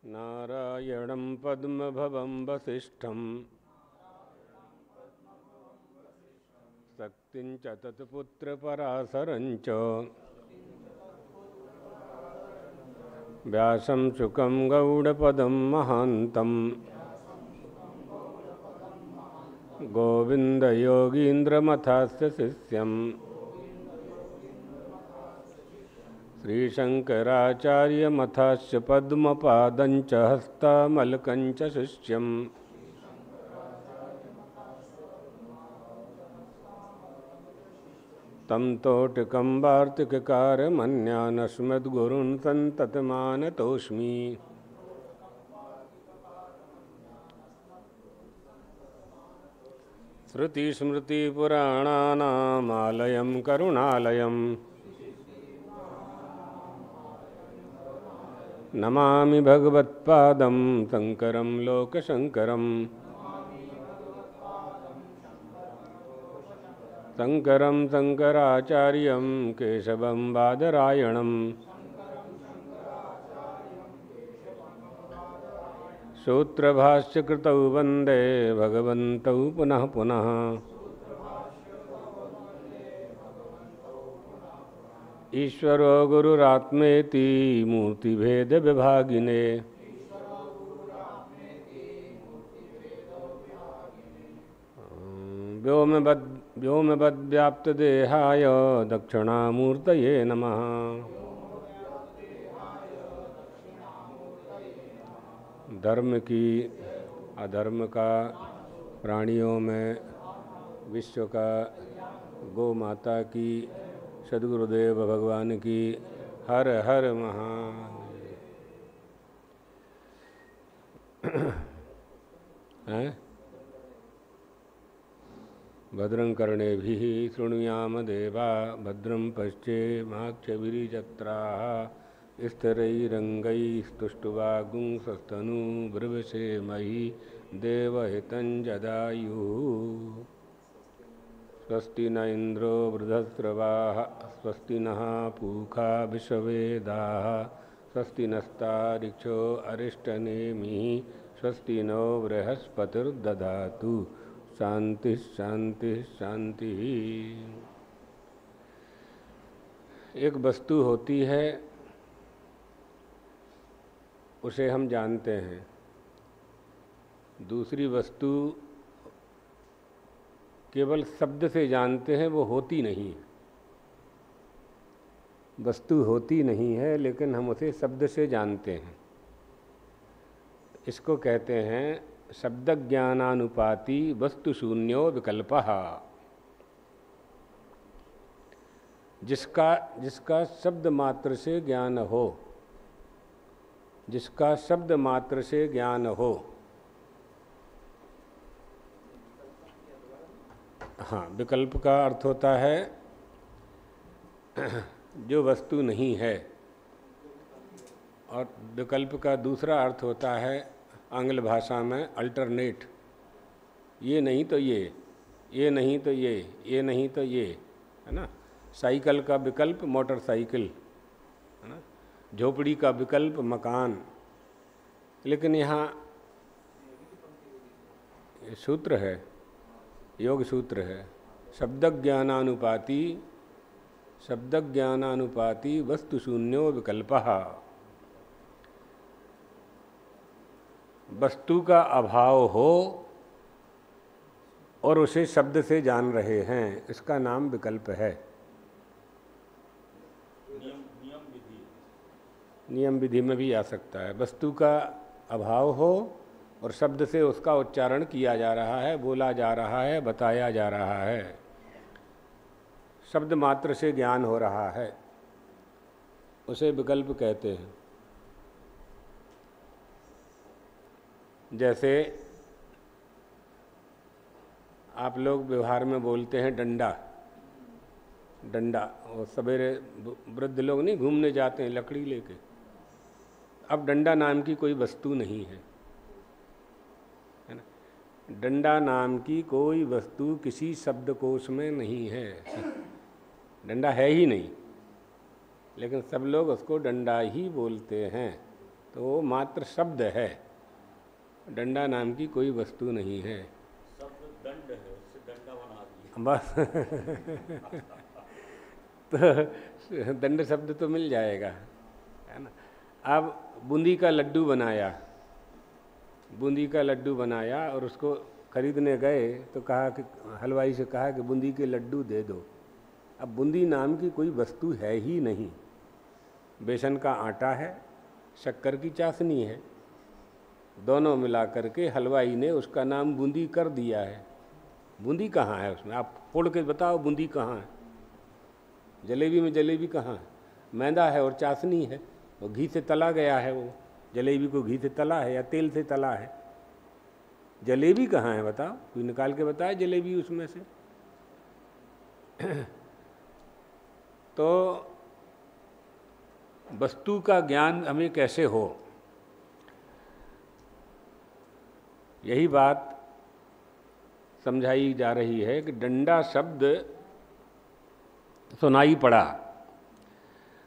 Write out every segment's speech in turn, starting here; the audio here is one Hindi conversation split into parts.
नारायणं पद्मभवं वसिष्ठं शक्तिं च तत्पुत्रपराशरं च व्यासं शुकं गौडपदं महान्तं गोविन्दयोगीन्द्रमथास्य शिष्यं श्रीशङ्कराचार्यमथास्य पद्मपादं च हस्तामलकं च शिष्यम् तं तोटकं वार्तिककारमन्यानस्मद्गुरून् सन्ततमानतोऽस्मि। श्रुतिस्मृतिपुराणानामालयं करुणालयं नमामि भगवत्पादं शङ्करं लोकशङ्करम्। शङ्करं शङ्कराचार्यं केशवं बादरायणं सूत्रभाष्यकृतौ वन्दे भगवन्तौ पुनः पुनः। ईश्वरो गुरुरात्मेति मूर्तिभेदविभागिने व्योमवद्व्याप्तदेहाय दक्षिणामूर्तये नमः। धर्म की अधर्म का, प्राणियों में विश्व का, गौ माता की, सद्गुरुदेव भगवान की हर हर महादेव। भद्रं कर्णेभिः शृणुयाम देवा भद्रं पश्येमाक्षभिर्यजत्राः स्थिरैरङ्गैस्तुष्टुवागुंसस्तनूभिर्विषेमहि देवहितं जदायुः। स्वस्ति न इन्द्रो वृद्धस्रवाः स्वस्ति नः पूषा विश्ववेदाः स्वस्ति नस्तारिक्षो अरिष्टनेमिः स्वस्ति नो बृहस्पतिर्दधातु। शांति शांति शांति। एक वस्तु होती है, उसे हम जानते हैं। दूसरी वस्तु केवल शब्द से जानते हैं, वो होती नहीं। वस्तु होती नहीं है लेकिन हम उसे शब्द से जानते हैं। इसको कहते हैं शब्द ज्ञानानुपाति वस्तु शून्यो विकल्पः। जिसका शब्द मात्र से ज्ञान हो, जिसका शब्द मात्र से ज्ञान हो, हाँ, विकल्प का अर्थ होता है जो वस्तु नहीं है, और विकल्प का दूसरा अर्थ होता है आंग्ल भाषा में अल्टरनेट। ये नहीं तो ये नहीं तो ये नहीं तो ये, है ना। साइकिल का विकल्प मोटरसाइकिल, है ना। झोपड़ी का विकल्प मकान। लेकिन यहाँ सूत्र है, योग सूत्र है, शब्द ज्ञानानुपाति वस्तु शून्यो विकल्पः। वस्तु का अभाव हो और उसे शब्द से जान रहे हैं, इसका नाम विकल्प है। नियम विधि में भी आ सकता है। वस्तु का अभाव हो और शब्द से उसका उच्चारण किया जा रहा है, बोला जा रहा है, बताया जा रहा है, शब्द मात्र से ज्ञान हो रहा है, उसे विकल्प कहते हैं। जैसे आप लोग व्यवहार में बोलते हैं डंडा, डंडा। और सवेरे वृद्ध लोग नहीं घूमने जाते हैं लकड़ी लेके। अब डंडा नाम की कोई वस्तु नहीं है, है ना। डंडा नाम की कोई वस्तु किसी शब्दकोश में नहीं है। डंडा है ही नहीं, लेकिन सब लोग उसको डंडा ही बोलते हैं। तो वो मात्र शब्द है, डंडा नाम की कोई वस्तु नहीं है। शब्द दंड है, उससे डंडा बना दिया बस तो दंड शब्द तो मिल जाएगा, है ना। अब बूंदी का लड्डू बनाया, बूंदी का लड्डू बनाया और उसको खरीदने गए तो कहा कि हलवाई से कहा कि बूंदी के लड्डू दे दो। अब बूंदी नाम की कोई वस्तु है ही नहीं, बेसन का आटा है, शक्कर की चाशनी है, दोनों मिला करके हलवाई ने उसका नाम बूंदी कर दिया है। बूंदी कहाँ है उसमें? आप फोड़ के बताओ बूंदी कहाँ है? जलेबी में जलेबी कहाँ है? मैदा है और चाशनी है, वो घी से तला गया है, वो जलेबी को घी से तला है या तेल से तला है। जलेबी कहाँ है बताओ? कोई निकाल के बताए जलेबी उसमें से? तो वस्तु का ज्ञान हमें कैसे हो, यही बात समझाई जा रही है कि डंडा शब्द सुनाई पड़ा,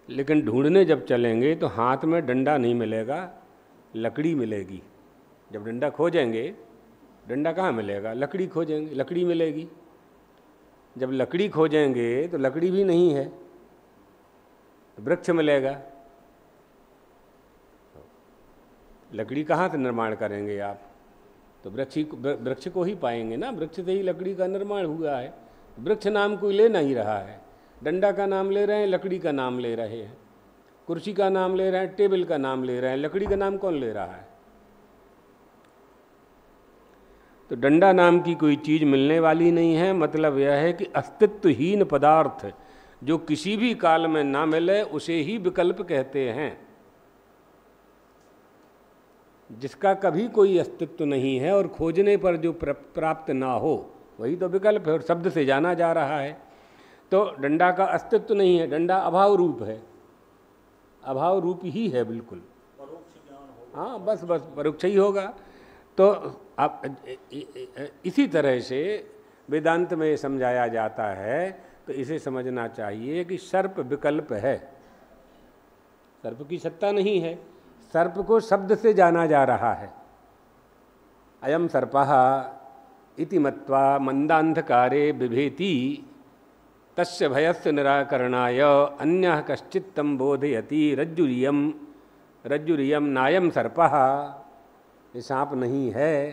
लेकिन ढूंढने जब चलेंगे तो हाथ में डंडा नहीं मिलेगा, लकड़ी मिलेगी। जब डंडा खोजेंगे, डंडा कहाँ मिलेगा? लकड़ी खोजेंगे, लकड़ी मिलेगी। जब लकड़ी खोजेंगे तो लकड़ी भी नहीं है, तो वृक्ष मिलेगा। लकड़ी कहाँ से निर्माण करेंगे आप? तो वृक्ष को ही पाएंगे ना, वृक्ष से ही लकड़ी का निर्माण हुआ है। वृक्ष नाम कोई ले नहीं रहा है, डंडा का नाम ले रहे हैं, लकड़ी का नाम ले रहे हैं, कुर्सी का नाम ले रहे हैं, टेबल का नाम ले रहे हैं, लकड़ी का नाम कौन ले रहा है? तो डंडा नाम की कोई चीज़ मिलने वाली नहीं है। मतलब यह है कि अस्तित्वहीन पदार्थ जो किसी भी काल में ना मिले उसे ही विकल्प कहते हैं। जिसका कभी कोई अस्तित्व नहीं है और खोजने पर जो प्राप्त ना हो वही तो विकल्प है, और शब्द से जाना जा रहा है। तो डंडा का अस्तित्व नहीं है, डंडा अभाव रूप है, अभाव रूप ही है बिल्कुल। परोक्ष ज्ञान होगा। हाँ, बस बस परोक्ष ही होगा। तो आप इसी तरह से वेदांत में समझाया जाता है, तो इसे समझना चाहिए कि सर्प विकल्प है, सर्प की सत्ता नहीं है। सर्प को शब्द से जाना जा रहा है। अयम सर्पः इति मत्वा मंदांधकारे बिभेति तस्य भयस्य निराकरणाय अन्यः कश्चित् तं बोधयति रज्जुरियम नायम सर्पः। ये सांप नहीं है,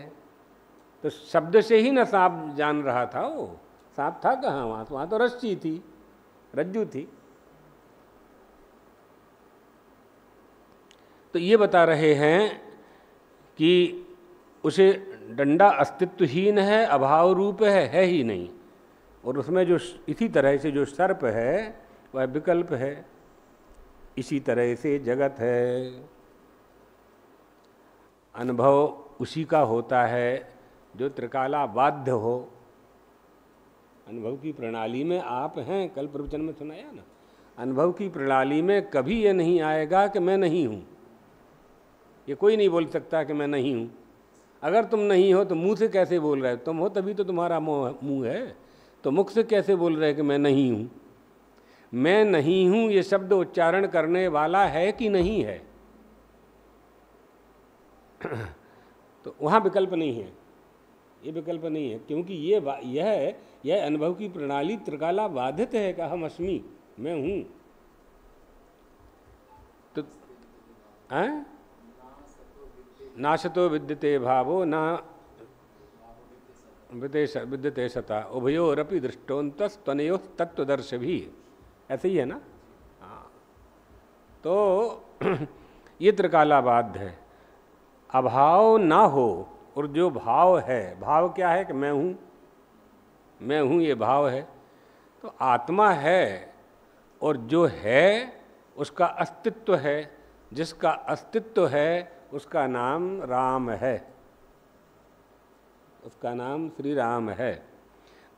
तो शब्द से ही ना सांप जान रहा था। वो सांप था कहाँ? वहाँ तो रस्सी थी, रज्जू थी। तो ये बता रहे हैं कि उसे डंडा अस्तित्वहीन है, अभाव रूप है ही नहीं। और उसमें जो इसी तरह से जो सर्प है वह विकल्प है। इसी तरह से जगत है, अनुभव उसी का होता है जो त्रिकाला बाध्य हो। अनुभव की प्रणाली में आप हैं, कल प्रवचन में सुनाया ना, अनुभव की प्रणाली में कभी ये नहीं आएगा कि मैं नहीं हूँ। ये कोई नहीं बोल सकता कि मैं नहीं हूँ। अगर तुम नहीं हो तो मुंह से कैसे बोल रहे हो? तुम हो तभी तो तुम्हारा मुंह है, तो मुख से कैसे बोल रहे कि मैं नहीं हूँ? मैं नहीं हूँ ये शब्द उच्चारण करने वाला है कि नहीं है? तो वहाँ विकल्प नहीं है, ये विकल्प नहीं है, क्योंकि यह अनुभव की प्रणाली त्रिकाला बाधित है कि अहम अस्मि, मैं हूँ। तो नाशतो विद्यते भावो ना विद्यते सता उभयोरपि दृष्टोन्तस्तनयो तत्वदर्श भी, ऐसे ही है ना। हाँ, तो ये त्रिकाला बाध्य है। अभाव ना हो और जो भाव है, भाव क्या है कि मैं हूँ, मैं हूँ ये भाव है। तो आत्मा है और जो है उसका अस्तित्व है, जिसका अस्तित्व है उसका नाम राम है, उसका नाम श्री राम है।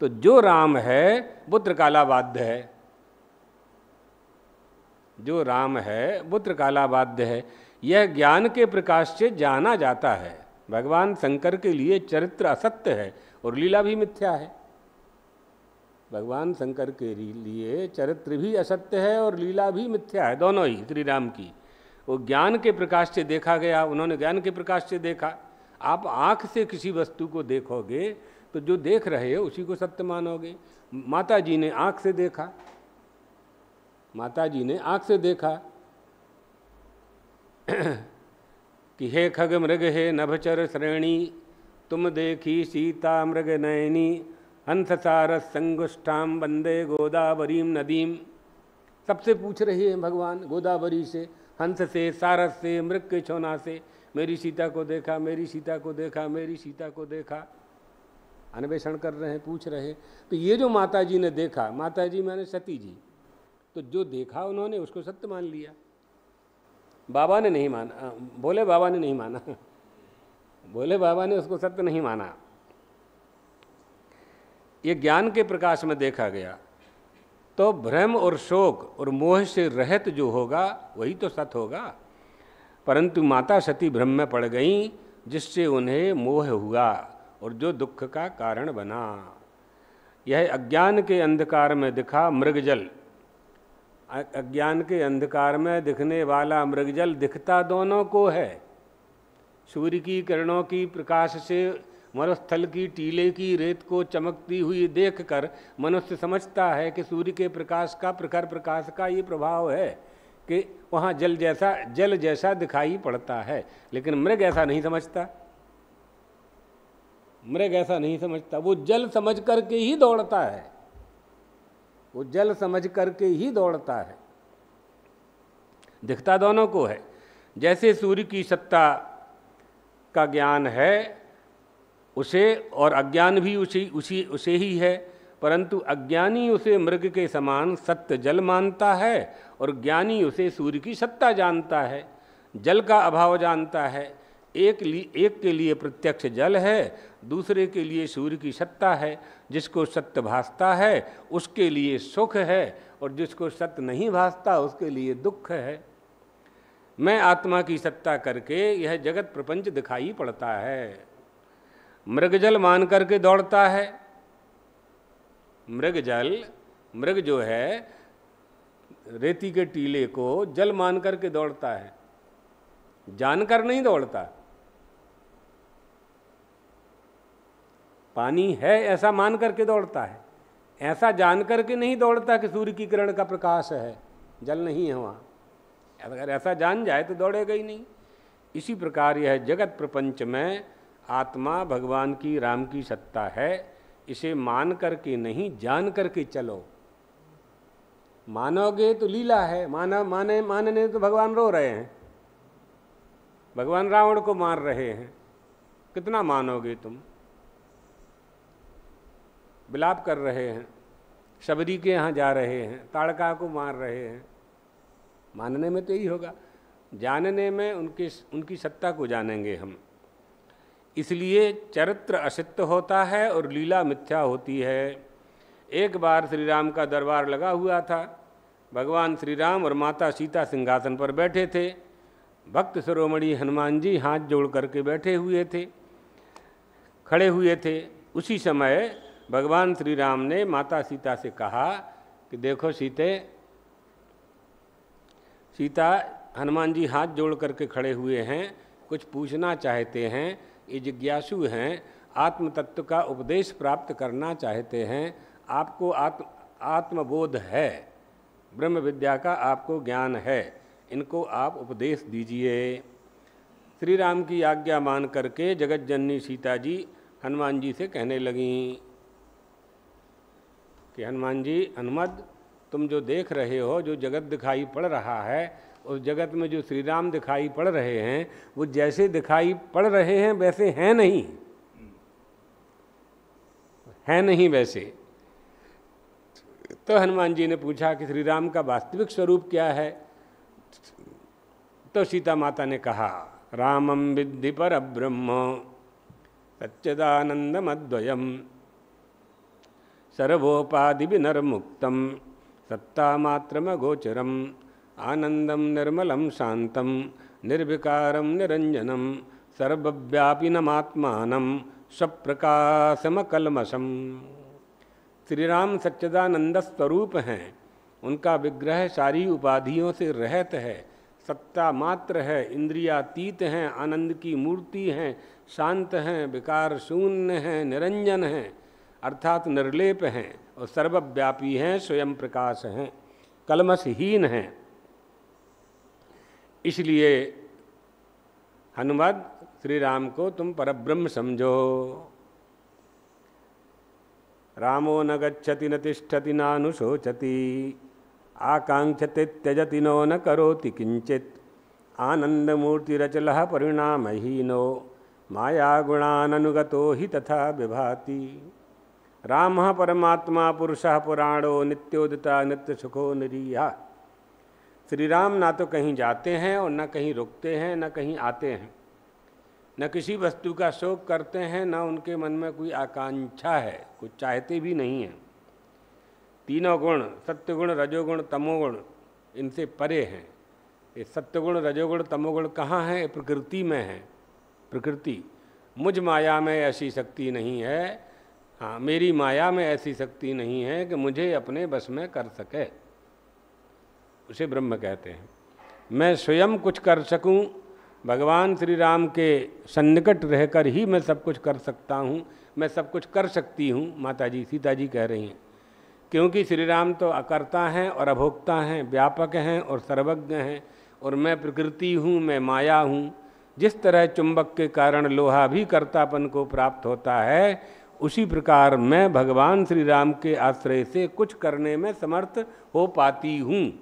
तो जो राम है वो त्रिकाला बाध्य है, जो राम है वो त्रिकाला बाध्य है। यह ज्ञान के प्रकाश से जाना जाता है। भगवान शंकर के लिए चरित्र असत्य है और लीला भी मिथ्या है। भगवान शंकर के लिए चरित्र भी असत्य है और लीला भी मिथ्या है, दोनों ही श्री राम की। वो ज्ञान के प्रकाश से देखा गया, उन्होंने ज्ञान के प्रकाश से देखा। आप आँख से किसी वस्तु को देखोगे तो जो देख रहे हो उसी को सत्य मानोगे। माता जी ने आँख से देखा, माता जी ने आँख से देखा कि हे खग मृग हे नभचर श्रेणी, तुम देखी सीता मृग नयनी, हंस सारस संगुष्ठाम वंदे गोदावरीम नदीम। सबसे पूछ रहे हैं भगवान, गोदावरी से, हंस से, सारस से, मृग के छोना से, मेरी सीता को देखा, मेरी सीता को देखा, मेरी सीता को देखा। अन्वेषण कर रहे हैं, पूछ रहे हैं। तो ये जो माता जी ने देखा, माता जी माने सती जी, तो जो देखा उन्होंने उसको सत्य मान लिया। बाबा ने नहीं माना, बोले बाबा ने नहीं माना, बोले बाबा ने उसको सत्य नहीं माना। ये ज्ञान के प्रकाश में देखा गया। तो भ्रम और शोक और मोह से रहित जो होगा वही तो सत्य होगा। परंतु माता सती भ्रम में पड़ गईं, जिससे उन्हें मोह हुआ और जो दुख का कारण बना। यह अज्ञान के अंधकार में दिखा मृगजल, अज्ञान के अंधकार में दिखने वाला मृगजल दिखता दोनों को है। सूर्य की किरणों की प्रकाश से मरुस्थल की टीले की रेत को चमकती हुई देखकर मनुष्य समझता है कि सूर्य के प्रकाश का, प्रखर प्रकाश का ये प्रभाव है कि वहाँ जल जैसा दिखाई पड़ता है। लेकिन मृग ऐसा नहीं समझता, मृग ऐसा नहीं समझता। वो जल समझ करके ही दौड़ता है, वो जल समझ करके ही दौड़ता है। दिखता दोनों को है। जैसे सूर्य की सत्ता का ज्ञान है उसे, और अज्ञान भी उसे ही है, परंतु अज्ञानी उसे मृग के समान सत्य जल मानता है और ज्ञानी उसे सूर्य की सत्ता जानता है, जल का अभाव जानता है। एक के लिए प्रत्यक्ष जल है, दूसरे के लिए सूर्य की सत्ता है। जिसको सत्य भासता है उसके लिए सुख है और जिसको सत्य नहीं भासता उसके लिए दुख है। मैं आत्मा की सत्ता करके यह जगत प्रपंच दिखाई पड़ता है। मृगजल मान करके दौड़ता है। मृग जो है रेती के टीले को जल मान करके दौड़ता है, जानकर नहीं दौड़ता। पानी है ऐसा मान करके दौड़ता है, ऐसा जान करके नहीं दौड़ता कि सूर्य की किरण का प्रकाश है, जल नहीं है वहाँ। अगर ऐसा जान जाए तो दौड़ेगा ही नहीं। इसी प्रकार यह जगत प्रपंच में आत्मा भगवान की, राम की सत्ता है। इसे मान करके नहीं, जान करके चलो। मानोगे तो लीला है, मानने तो भगवान रो रहे हैं, भगवान रावण को मार रहे हैं। कितना मानोगे तुम? विलाप कर रहे हैं, शबरी के यहाँ जा रहे हैं, ताड़का को मार रहे हैं। मानने में तो यही होगा, जानने में उनकी सत्ता को जानेंगे हम। इसलिए चरित्र असिद्ध होता है और लीला मिथ्या होती है। एक बार श्री राम का दरबार लगा हुआ था। भगवान श्री राम और माता सीता सिंहासन पर बैठे थे। भक्त शिरोमणि हनुमान जी हाथ जोड़ करके बैठे हुए थे, खड़े हुए थे। उसी समय भगवान श्री राम ने माता सीता से कहा कि देखो सीता, हनुमान जी हाथ जोड़ करके खड़े हुए हैं, कुछ पूछना चाहते हैं, ये जिज्ञासु हैं, आत्म तत्व का उपदेश प्राप्त करना चाहते हैं। आपको आत्मबोध है, ब्रह्म विद्या का आपको ज्ञान है, इनको आप उपदेश दीजिए। श्री राम की आज्ञा मान करके जगत जननी सीता जी हनुमान जी से कहने लगीं कि हनुमान जी, हनुमत, तुम जो देख रहे हो, जो जगत दिखाई पड़ रहा है, उस जगत में जो श्री राम दिखाई पड़ रहे हैं वो जैसे दिखाई पड़ रहे हैं वैसे हैं नहीं वैसे। तो हनुमान जी ने पूछा कि श्री राम का वास्तविक स्वरूप क्या है? तो सीता माता ने कहा, रामं विद्धि परब्रह्म सच्चिदानंदमद्वयम् सर्वोपाधि विनर्मुक्तं सत्तामात्रमगोचरम् आनंदम निर्मलम शांतम निर्विकारम निरंजनम सर्वव्यापिनमात्मानं स्वप्रकाशमकल्मषम्। श्री राम सच्चिदानंद स्वरूप हैं। उनका विग्रह सारी उपाधियों से रहित है, सत्ता मात्र है, इंद्रियातीत हैं, आनंद की मूर्ति हैं, शांत हैं, विकार शून्य हैं, निरंजन हैं अर्थात निर्लेप हैं और सर्वव्यापी हैं, स्वयं प्रकाश हैं, कलमशहीन हैं। इसलिए हनुमद श्री राम को तुम परब्रह्म समझो। रामो न गच्छति न तिष्ठति नानुशोचति आकांक्षते त्यजति नो न करोति किंचित आनंदमूर्तिरचलः परिणामहीनो माया गुणाननुगतो हि तथा विभाति। रामः परमात्मा पुरुषः पुराणो नित्योदिता नित्य सुखो निरीहा। श्री राम ना तो कहीं जाते हैं और न कहीं रुकते हैं, न कहीं आते हैं, न किसी वस्तु का शोक करते हैं, न उनके मन में कोई आकांक्षा है, कुछ चाहते भी नहीं हैं। तीनों गुण सत्वगुण रजोगुण तमोगुण इनसे परे हैं। ये सत्वगुण रजोगुण तमोगुण कहाँ है? प्रकृति में है। प्रकृति मुझ माया में ऐसी शक्ति नहीं है, हाँ मेरी माया में ऐसी शक्ति नहीं है कि मुझे अपने बस में कर सके, उसे ब्रह्म कहते हैं। मैं स्वयं कुछ कर सकूं, भगवान श्री राम के सन्निकट रहकर ही मैं सब कुछ कर सकता हूँ, मैं सब कुछ कर सकती हूँ। माता जी सीता जी कह रही हैं, क्योंकि श्री राम तो अकर्ता हैं और अभोक्ता हैं, व्यापक हैं और सर्वज्ञ हैं, और मैं प्रकृति हूँ, मैं माया हूँ। जिस तरह चुंबक के कारण लोहा भी कर्तापन को प्राप्त होता है, उसी प्रकार मैं भगवान श्री राम के आश्रय से कुछ करने में समर्थ हो पाती हूँ।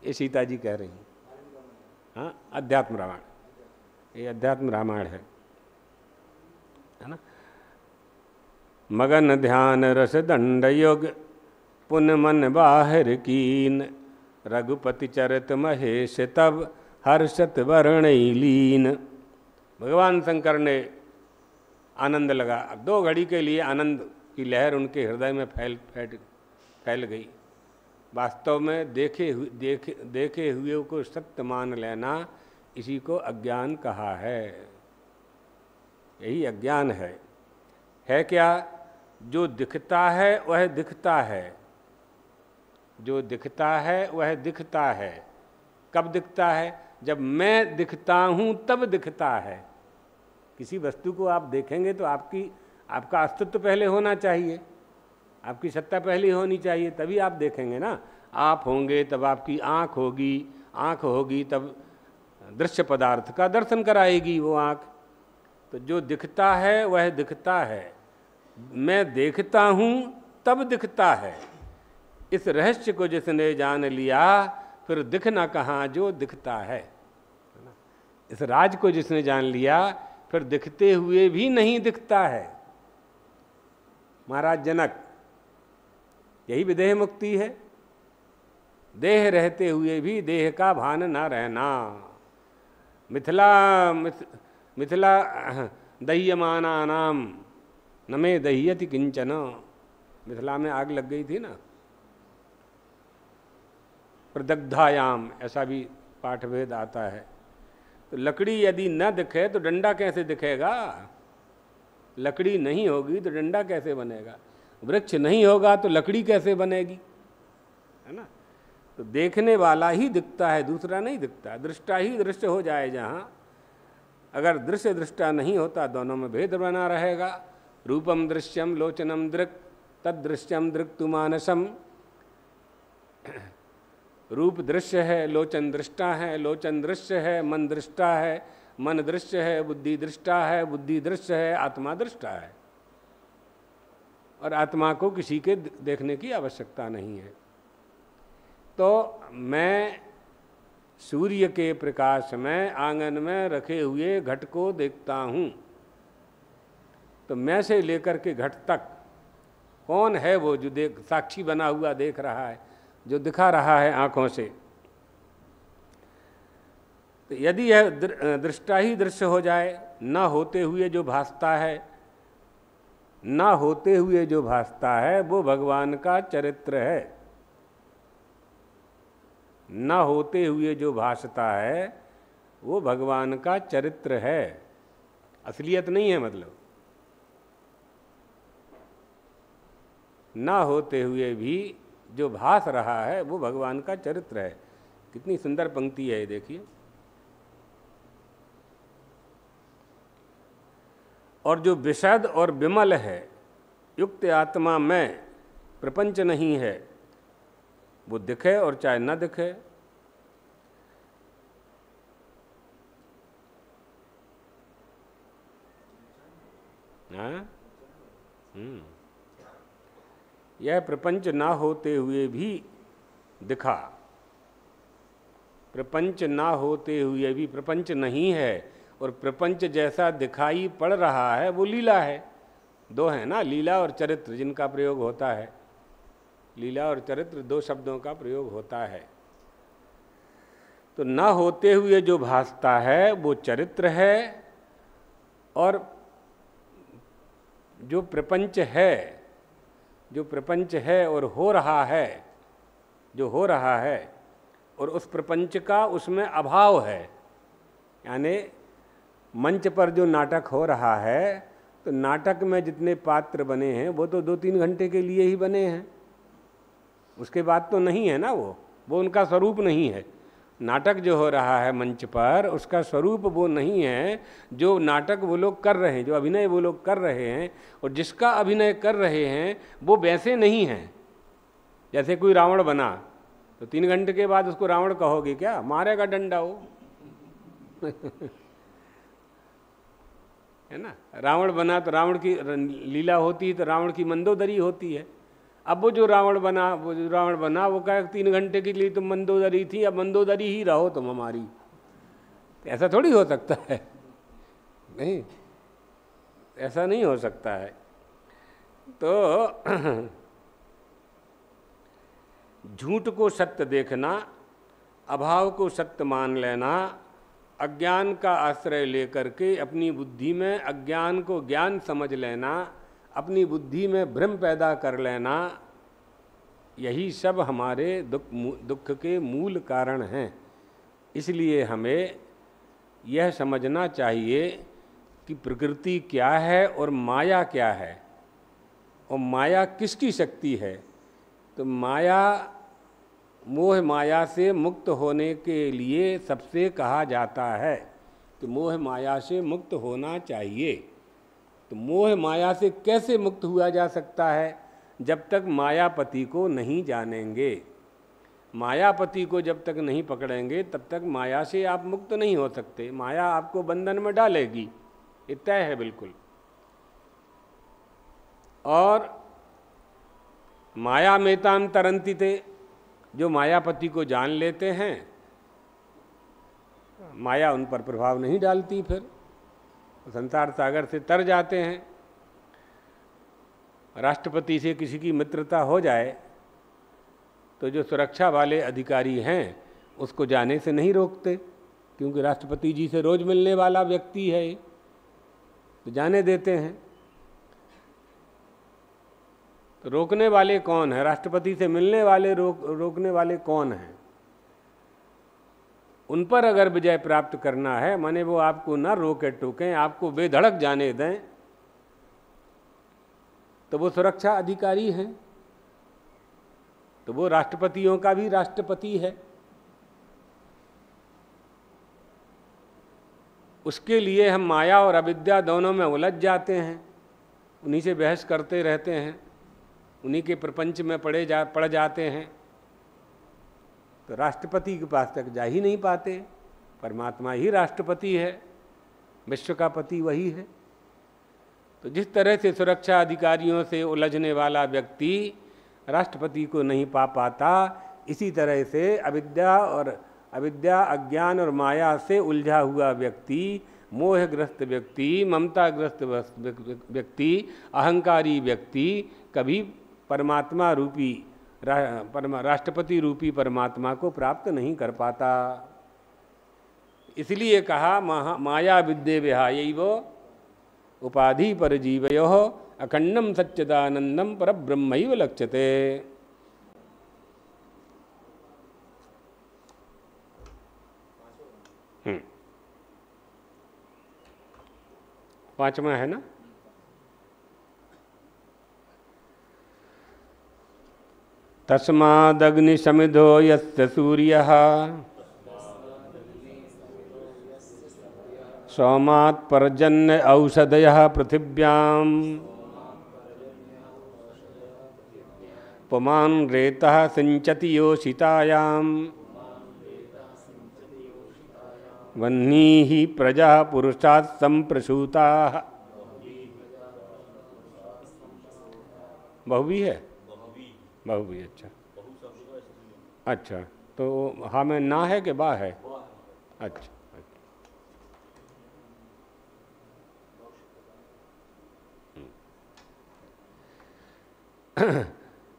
ये सीता जी कह रही हैं। हाँ, अध्यात्म रामायण, ये अध्यात्म रामायण है ना। मगन ध्यान रस दंड युग पुन मन बाहर कीन रघुपति चरित महेश तब हर्षत वर्ण लीन। भगवान शंकर ने आनंद लगा। अब 2 घड़ी के लिए आनंद की लहर उनके हृदय में फैल गई। वास्तव में देखे हुए को सत्य मान लेना, इसी को अज्ञान कहा है। यही अज्ञान है क्या? जो दिखता है वह दिखता है, जो दिखता है वह दिखता है। कब दिखता है? जब मैं दिखता हूँ तब दिखता है। किसी वस्तु को आप देखेंगे तो आपका अस्तित्व पहले होना चाहिए, आपकी सत्ता पहली होनी चाहिए, तभी आप देखेंगे ना। आप होंगे तब आपकी आँख होगी, आँख होगी तब दृश्य पदार्थ का दर्शन कराएगी वो आँख। तो जो दिखता है वह दिखता है, मैं देखता हूँ तब दिखता है। इस रहस्य को जिसने जान लिया फिर दिखना कहाँ जो दिखता है। इस राज को जिसने जान लिया फिर दिखते हुए भी नहीं दिखता है। महाराज जनक, यही विदेह मुक्ति है। देह रहते हुए भी देह का भान ना रहना। मिथिला दह्यमाना नाम न मे दह्यति किंचन। मिथिला में आग लग गई थी ना, प्रदग्धायाम, ऐसा भी पाठभेद आता है। तो लकड़ी यदि न दिखे तो डंडा कैसे दिखेगा? लकड़ी नहीं होगी तो डंडा कैसे बनेगा? वृक्ष नहीं होगा तो लकड़ी कैसे बनेगी? है ना। तो देखने वाला ही दिखता है, दूसरा नहीं दिखता। दृष्टा ही दृश्य हो जाए जहाँ, अगर दृश्य दृष्टा नहीं होता दोनों में भेद बना रहेगा। रूपम दृश्यम लोचनम दृक् तदृश्यम दृक्तु मानसम। रूप दृश्य है, लोचन दृष्टा है, लोचन दृश्य है, मन दृष्टा है, मन दृश्य है, बुद्धि दृष्टा है, बुद्धि दृश्य है, आत्मा दृष्टा है। और आत्मा को किसी के देखने की आवश्यकता नहीं है। तो मैं सूर्य के प्रकाश में आंगन में रखे हुए घट को देखता हूँ, तो मैं से लेकर के घट तक कौन है वो जो साक्षी बना हुआ देख रहा है, जो दिखा रहा है आंखों से। तो यदि यह दृष्टा ही दृश्य हो जाए, न होते हुए जो भासता है, न होते हुए जो भासता है वो भगवान का चरित्र है। न होते हुए जो भासता है वो भगवान का चरित्र है, असलियत नहीं है। मतलब न होते हुए भी जो भास रहा है वो भगवान का चरित्र है। कितनी सुंदर पंक्ति है ये, देखिए। और जो विशद और विमल है, युक्त आत्मा में प्रपंच नहीं है, वो दिखे और चाहे न दिखे। हाँ, यह प्रपंच ना होते हुए भी दिखा, प्रपंच ना होते हुए भी प्रपंच नहीं है, और प्रपंच जैसा दिखाई पड़ रहा है वो लीला है। दो है ना, लीला और चरित्र, जिनका प्रयोग होता है। लीला और चरित्र दो शब्दों का प्रयोग होता है। तो ना होते हुए जो भासता है वो चरित्र है, और जो प्रपंच है, जो प्रपंच है और हो रहा है, जो हो रहा है और उस प्रपंच का उसमें अभाव है। यानी मंच पर जो नाटक हो रहा है, तो नाटक में जितने पात्र बने हैं वो तो 2-3 घंटे के लिए ही बने हैं, उसके बाद तो नहीं है ना, वो उनका स्वरूप नहीं है। नाटक जो हो रहा है मंच पर, उसका स्वरूप वो नहीं है जो नाटक वो लोग कर रहे हैं, जो अभिनय वो लोग कर रहे हैं, और जिसका अभिनय कर रहे हैं वो वैसे नहीं हैं। जैसे कोई रावण बना तो 3 घंटे के बाद उसको रावण कहोगे क्या? मारेगा डंडा वो है ना। रावण बना तो रावण की लीला होती है, तो रावण की मंदोदरी होती है। अब वो जो रावण बना वो कहे 3 घंटे के लिए तुम मंदोदरी थी, अब मंदोदरी ही रहो तुम हमारी। तो ऐसा थोड़ी हो सकता है, नहीं, ऐसा नहीं हो सकता है। तो झूठ को सत्य देखना, अभाव को सत्य मान लेना, अज्ञान का आश्रय लेकर के अपनी बुद्धि में अज्ञान को ज्ञान समझ लेना, अपनी बुद्धि में भ्रम पैदा कर लेना, यही सब हमारे दुख के मूल कारण हैं। इसलिए हमें यह समझना चाहिए कि प्रकृति क्या है और माया क्या है, और माया किसकी शक्ति है। तो माया, मोह माया से मुक्त होने के लिए सबसे कहा जाता है कि मोह माया से मुक्त होना चाहिए। तो मोह माया से कैसे मुक्त हुआ जा सकता है? जब तक मायापति को नहीं जानेंगे, मायापति को जब तक नहीं पकड़ेंगे तब तक माया से आप मुक्त नहीं हो सकते। माया आपको बंधन में डालेगी, ये तय है बिल्कुल। और माया मेताम तरंती थे, जो मायापति को जान लेते हैं, माया उन पर प्रभाव नहीं डालती, फिर संसार सागर से तर जाते हैं। राष्ट्रपति से किसी की मित्रता हो जाए तो जो सुरक्षा वाले अधिकारी हैं उसको जाने से नहीं रोकते, क्योंकि राष्ट्रपति जी से रोज मिलने वाला व्यक्ति है, तो जाने देते हैं। तो रोकने वाले कौन है? राष्ट्रपति से मिलने वाले रोकने वाले कौन हैं? उन पर अगर विजय प्राप्त करना है, माने वो आपको ना रोके टोकें, आपको बेधड़क जाने दें, तो वो सुरक्षा अधिकारी हैं। तो वो राष्ट्रपतियों का भी राष्ट्रपति है। उसके लिए हम माया और अविद्या दोनों में उलझ जाते हैं, उन्हीं से बहस करते रहते हैं, उन्हीं के प्रपंच में पड़ जाते हैं। तो राष्ट्रपति के पास तक जा ही नहीं पाते। परमात्मा ही राष्ट्रपति है, विश्व का पति वही है। तो जिस तरह से सुरक्षा अधिकारियों से उलझने वाला व्यक्ति राष्ट्रपति को नहीं पा पाता, इसी तरह से अविद्या, अज्ञान और माया से उलझा हुआ व्यक्ति, मोहग्रस्त व्यक्ति, ममताग्रस्त व्यक्ति, अहंकारी व्यक्ति कभी परमात्मा रूपी राष्ट्रपति रूपी परमात्मा को प्राप्त नहीं कर पाता। इसलिए कहा माया विद्ये विहायैव उपाधि पर जीवयोः अखंडम सच्चिदानंदम परब्रह्मैव लक्ष्यते। पांचवा है ना। तस्मादग्निशमिधो यस्य सूर्यः सोमात् पर्जन्य औषधयः पृथिव्याम् पुमान् रेतः सिंचति योषितायाम् वह्निः प्रजा पुरुषात् संप्रसूताः। बहुवी है, बहुवी। अच्छा अच्छा, तो हाँ में ना है कि बा है? अच्छा,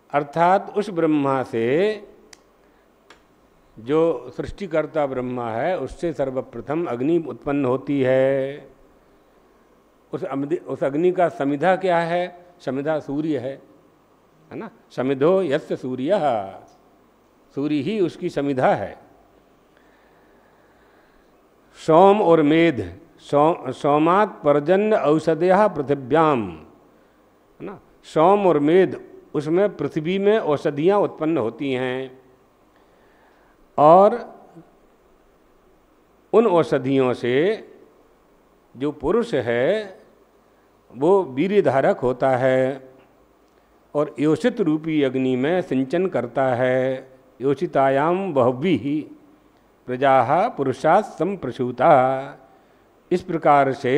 अर्थात उस ब्रह्मा से, जो सृष्टिकर्ता ब्रह्मा है, उससे सर्वप्रथम अग्नि उत्पन्न होती है। उस अग्नि का समिधा क्या है? समिधा सूर्य है ना। समिधो यस्य सूर्यः, सूर्य ही उसकी समिधा है। सोम और मेध, सोमात् पर्जन्य औषधयः पृथिव्याम, है ना। सोम और मेध, उसमें पृथ्वी में औषधियाँ उत्पन्न होती हैं, और उन औषधियों से जो पुरुष है वो वीर्यधारक होता है और योषित रूपी अग्नि में सिंचन करता है। योषितायाम बह्वीः प्रजाः पुरुषात् संप्रसूता। इस प्रकार से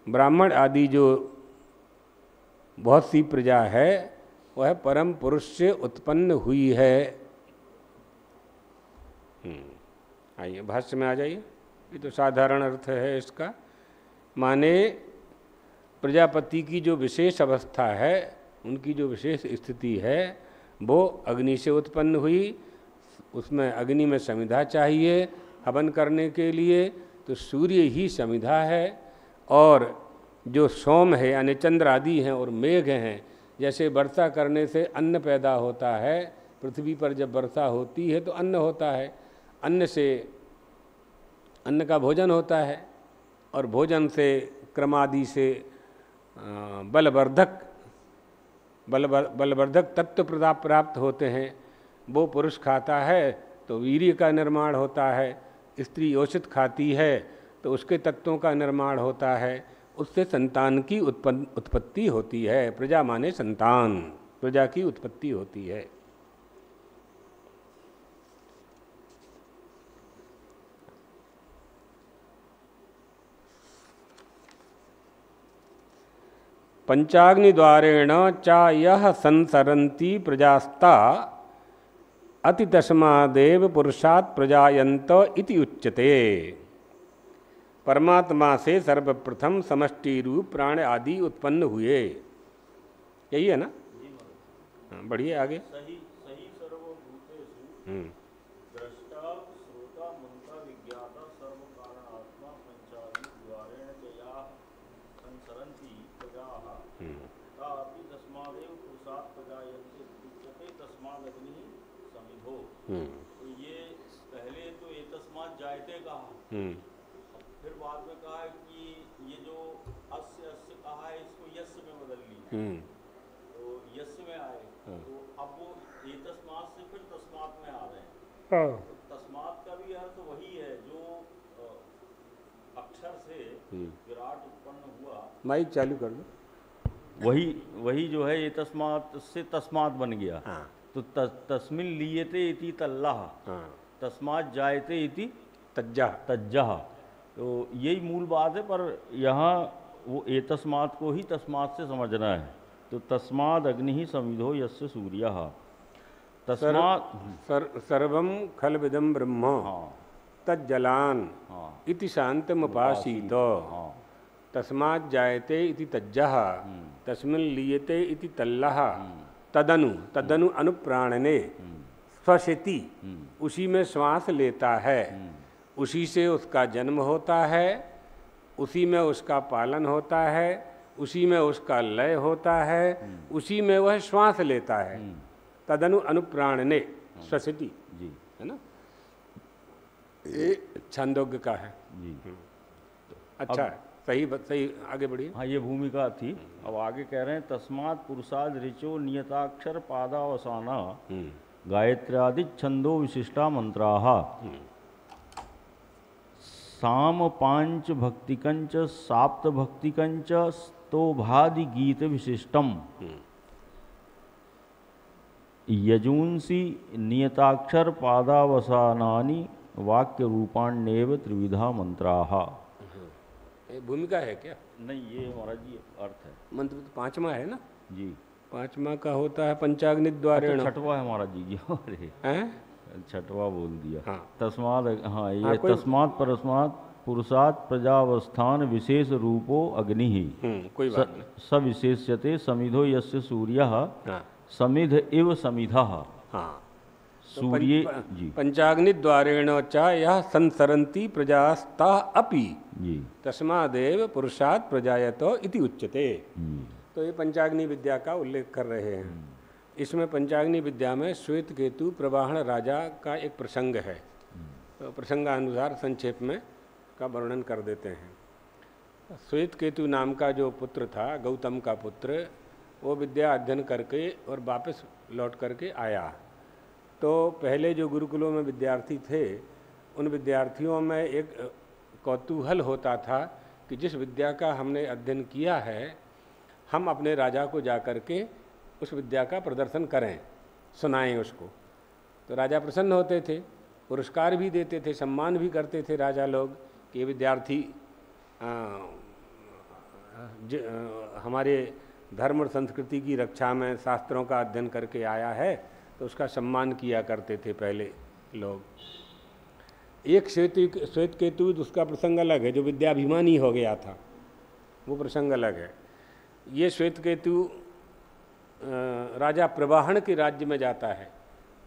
ब्राह्मण आदि जो बहुत सी प्रजा है वह परम पुरुष से उत्पन्न हुई है। आइए भाष्य में आ जाइए। ये तो साधारण अर्थ है इसका। माने प्रजापति की जो विशेष अवस्था है, उनकी जो विशेष स्थिति है, वो अग्नि से उत्पन्न हुई। उसमें अग्नि में समिधा चाहिए हवन करने के लिए, तो सूर्य ही समिधा है। और जो सोम है यानी चंद्र आदि हैं और मेघ हैं, जैसे वर्षा करने से अन्न पैदा होता है, पृथ्वी पर जब वर्षा होती है तो अन्न होता है, अन्न से अन्न का भोजन होता है, और भोजन से क्रमादि से बलवर्धक तत्व प्राप्त होते हैं। वो पुरुष खाता है तो वीर्य का निर्माण होता है, स्त्री योषित खाती है तो उसके तत्वों का निर्माण होता है, उससे संतान की उत्पत्ति होती है। प्रजा माने संतान, प्रजा की उत्पत्ति होती है। पंचाग्नि द्वारेण चा यह संसरन्ति प्रजास्ता अति तस्मादेव पुरुषात् प्रजायन्त इति उच्यते। परमात्मा से सर्वप्रथम समष्टि रूप प्राण आदि उत्पन्न हुए। यही है ना? हाँ, बढ़िए आगे। सही सही सर्वभूतेषु द्रष्टा श्रोता मंता विज्ञाता सर्व कारणात्मा पंचाग्नि द्वारेण जया संसरन्ति प्रजाः तापि तस्मादेव पुरुषात् प्रजायन्ते उच्यते तस्मादग्निः समिधो। तो ये पहले तो एतस्मात् जायते कहा, फिर बाद में कहा कि ये जो अस्य कहा है इसको यस्य में बदल ली, तो यस्य में आए, तो अब वो एतस्मात् से फिर तस्मात् में आ रहे हैं। तो तस्मात् का भी अर्थ वही है जो अक्षर से विराट उत्पन्न हुआ। माइक चालू कर दो। वही जो है एतस्मात् से तस्मात् बन गया। तो तस्मिन् लीयते इति तल्लः, तस्मात् जायते इति तज्जः। तो यही मूल बात है, पर यहाँ वो एतस्मात् को ही तस्मात् से समझना है। तो तस्माद् अग्निः समिधो यस्य सूर्यः तस्मात् सर्वं खल्विदं ब्रह्म तज्जलान् इति शान्तमुपासीत। तस्मात् जायते इति तज्जः तस्मिन् लीयते इति तल्लः तदनु अनुप्राणने स्वशिति, उसी में श्वास लेता है, उसी से उसका जन्म होता है, उसी में उसका पालन होता है, उसी में उसका लय होता है, उसी में वह श्वास लेता है। तदनु अनुप्राणने स्वसिति, है ना? ये छांदोग्य का है जी। अच्छा, सही सही, आगे बढ़िए। हाँ, ये भूमिका थी। अब आगे कह रहे हैं तस्मात् पुरुषाद ऋचो नियताक्षर पादावसाना गायत्र्यादि छंदो विशिष्टा मंत्राः साम पांच भक्तिकंच साप्त भक्तिकंच स्तोभादि गीत विशिष्टम यजूंसी नियताक्षर पादावसानानि वाक्य रूपाण्येव त्रिविधा मंत्राः। ये भूमिका है क्या? नहीं, ये महाराज जी अर्थ है। मंत्र तो पांचवा है ना जी, पांचवा का होता है पंचाग्नि द्वारेण। अच्छा, छठवा है महाराज जी। अरे हैं? छठवा बोल दिया। हाँ। तस्माद, हाँ, ये हाँ, कोई- तस्मात् परस्मात् पुरुषात् प्रजावस्थान विशेष रूपो अग्नि ही कोई बात नहीं। सविशेष्यते समिधो यस्य सूर्यः हाँ समिध इव समिधः हाँ, सूर्ये जी पंचाग्नि द्वारेण च यह संसरन्ति प्रजास्ता अपि जी तस्मादेव पुरुषात् प्रजायतो इति उच्यते। जी तो ये पंचाग्नि विद्या का उल्लेख कर रहे हैं। इसमें पंचाग्नि विद्या में श्वेत केतु प्रवाहन राजा का एक प्रसंग है, तो प्रसंगानुसार संक्षेप में का वर्णन कर देते हैं। श्वेत केतु नाम का जो पुत्र था, गौतम का पुत्र, वो विद्या अध्ययन करके और वापस लौट करके आया। तो पहले जो गुरुकुलों में विद्यार्थी थे, उन विद्यार्थियों में एक कौतूहल होता था कि जिस विद्या का हमने अध्ययन किया है, हम अपने राजा को जा कर के उस विद्या का प्रदर्शन करें, सुनाएं उसको। तो राजा प्रसन्न होते थे, पुरस्कार भी देते थे, सम्मान भी करते थे राजा लोग कि ये विद्यार्थी हमारे धर्म और संस्कृति की रक्षा में शास्त्रों का अध्ययन करके आया है, तो उसका सम्मान किया करते थे पहले लोग। एक श्वेत केतु, उसका प्रसंग अलग है, जो विद्याभिमानी हो गया था, वो प्रसंग अलग है। ये श्वेत केतु राजा प्रवाहन के राज्य में जाता है,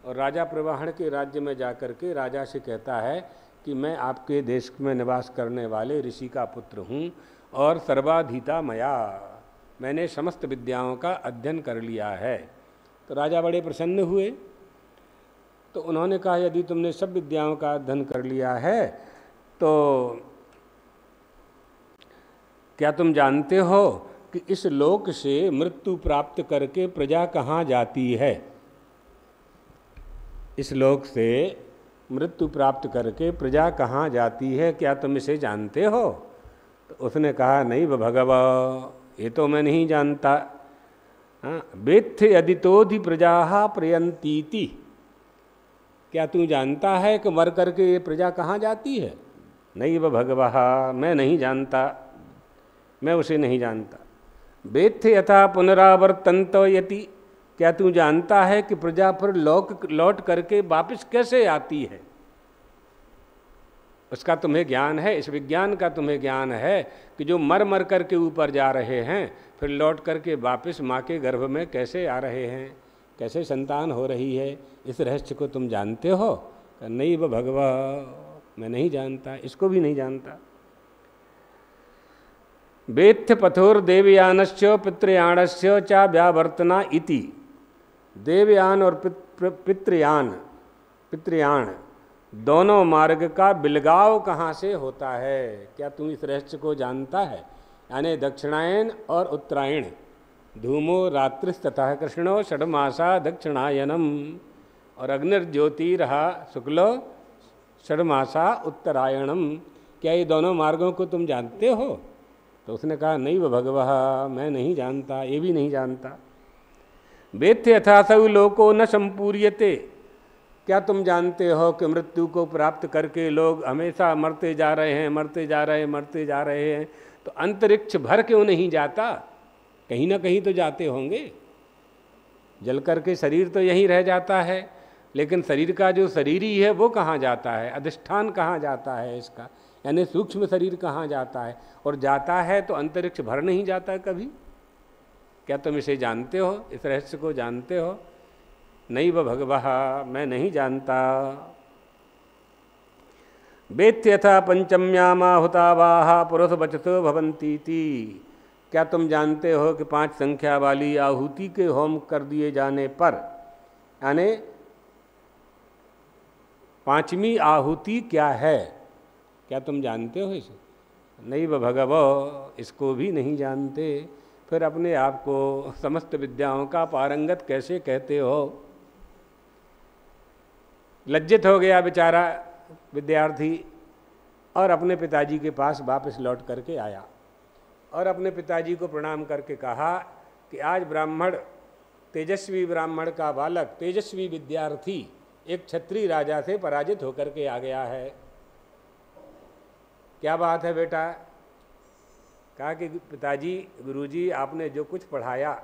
और राजा प्रवाहन के राज्य में जाकर के राजा से कहता है कि मैं आपके देश में निवास करने वाले ऋषि का पुत्र हूँ, और सर्वाधीता मया, मैंने समस्त विद्याओं का अध्ययन कर लिया है। तो राजा बड़े प्रसन्न हुए। तो उन्होंने कहा, यदि तुमने सब विद्याओं का अध्ययन कर लिया है, तो क्या तुम जानते हो कि इस लोक से मृत्यु प्राप्त करके प्रजा कहाँ जाती है? इस लोक से मृत्यु प्राप्त करके प्रजा कहाँ जाती है, क्या तुम इसे जानते हो? तो उसने कहा, नहीं भगवा, ये तो मैं नहीं जानता। हाँ, वेत्थ यदितोधि प्रजा प्रयंतीति, क्या तू जानता है कि मर करके ये प्रजा कहाँ जाती है? नहीं भगवा, मैं नहीं जानता, मैं उसे नहीं जानता। वेत्थ यथा पुनरावर्तन्त यति, क्या तू जानता है कि प्रजा फिर लौट करके वापस कैसे आती है? उसका तुम्हें ज्ञान है, इस विज्ञान का तुम्हें ज्ञान है कि जो मर मर करके ऊपर जा रहे हैं, फिर लौट करके वापस माँ के गर्भ में कैसे आ रहे हैं, कैसे संतान हो रही है, इस रहस्य को तुम जानते हो? नहीं भगवा, मैं नहीं जानता, इसको भी नहीं जानता। वेत्थ पथोर देवयानस्य पितृयाणस्य चा व्यावर्तना इति, देवयान और पितृयान दोनों मार्ग का बिलगाव कहाँ से होता है? क्या तुम इस रहस्य को जानता है? यानी दक्षिणायन और उत्तरायण, धूमो रात्रिस्तथा कृष्णो षड्मासा दक्षिणायनम, और अग्निर्ज्योतिरहा शुक्लो षड्मासा उत्तरायणम, क्या ये दोनों मार्गों को तुम जानते हो? तो उसने कहा, नहीं भगवः, मैं नहीं जानता, ये भी नहीं जानता। वेत्थ यथासौ लोको न संपूर्यते, क्या तुम जानते हो कि मृत्यु को प्राप्त करके लोग हमेशा मरते जा रहे हैं, मरते जा रहे हैं, मरते जा रहे हैं? तो अंतरिक्ष भर क्यों नहीं जाता? कहीं ना कहीं तो जाते होंगे। जल करके शरीर तो यहीं रह जाता है, लेकिन शरीर का जो शरीरी है वो कहाँ जाता है? अधिष्ठान कहाँ जाता है इसका? यानी सूक्ष्म शरीर कहाँ जाता है? और जाता है तो अंतरिक्ष भर नहीं जाता कभी? क्या तुम इसे जानते हो, इस रहस्य को जानते हो? नहीं भगवः, मैं नहीं जानता। वेत्थ यथा पंचम्यामाहुतावाहा पुरुष बचतो भवन्तीति, क्या तुम जानते हो कि 5 संख्या वाली आहुति के होम कर दिए जाने पर, यानी 5वीं आहुति क्या है? क्या तुम जानते हो इसे? नैव भगवो, इसको भी नहीं जानते, फिर अपने आप को समस्त विद्याओं का पारंगत कैसे कहते हो। लज्जित हो गया बेचारा विद्यार्थी और अपने पिताजी के पास वापस लौट करके आया और अपने पिताजी को प्रणाम करके कहा कि आज ब्राह्मण, तेजस्वी ब्राह्मण का बालक, तेजस्वी विद्यार्थी एक क्षत्रिय राजा से पराजित होकर के आ गया है। क्या बात है बेटा? कहा कि पिताजी, गुरुजी आपने जो कुछ पढ़ाया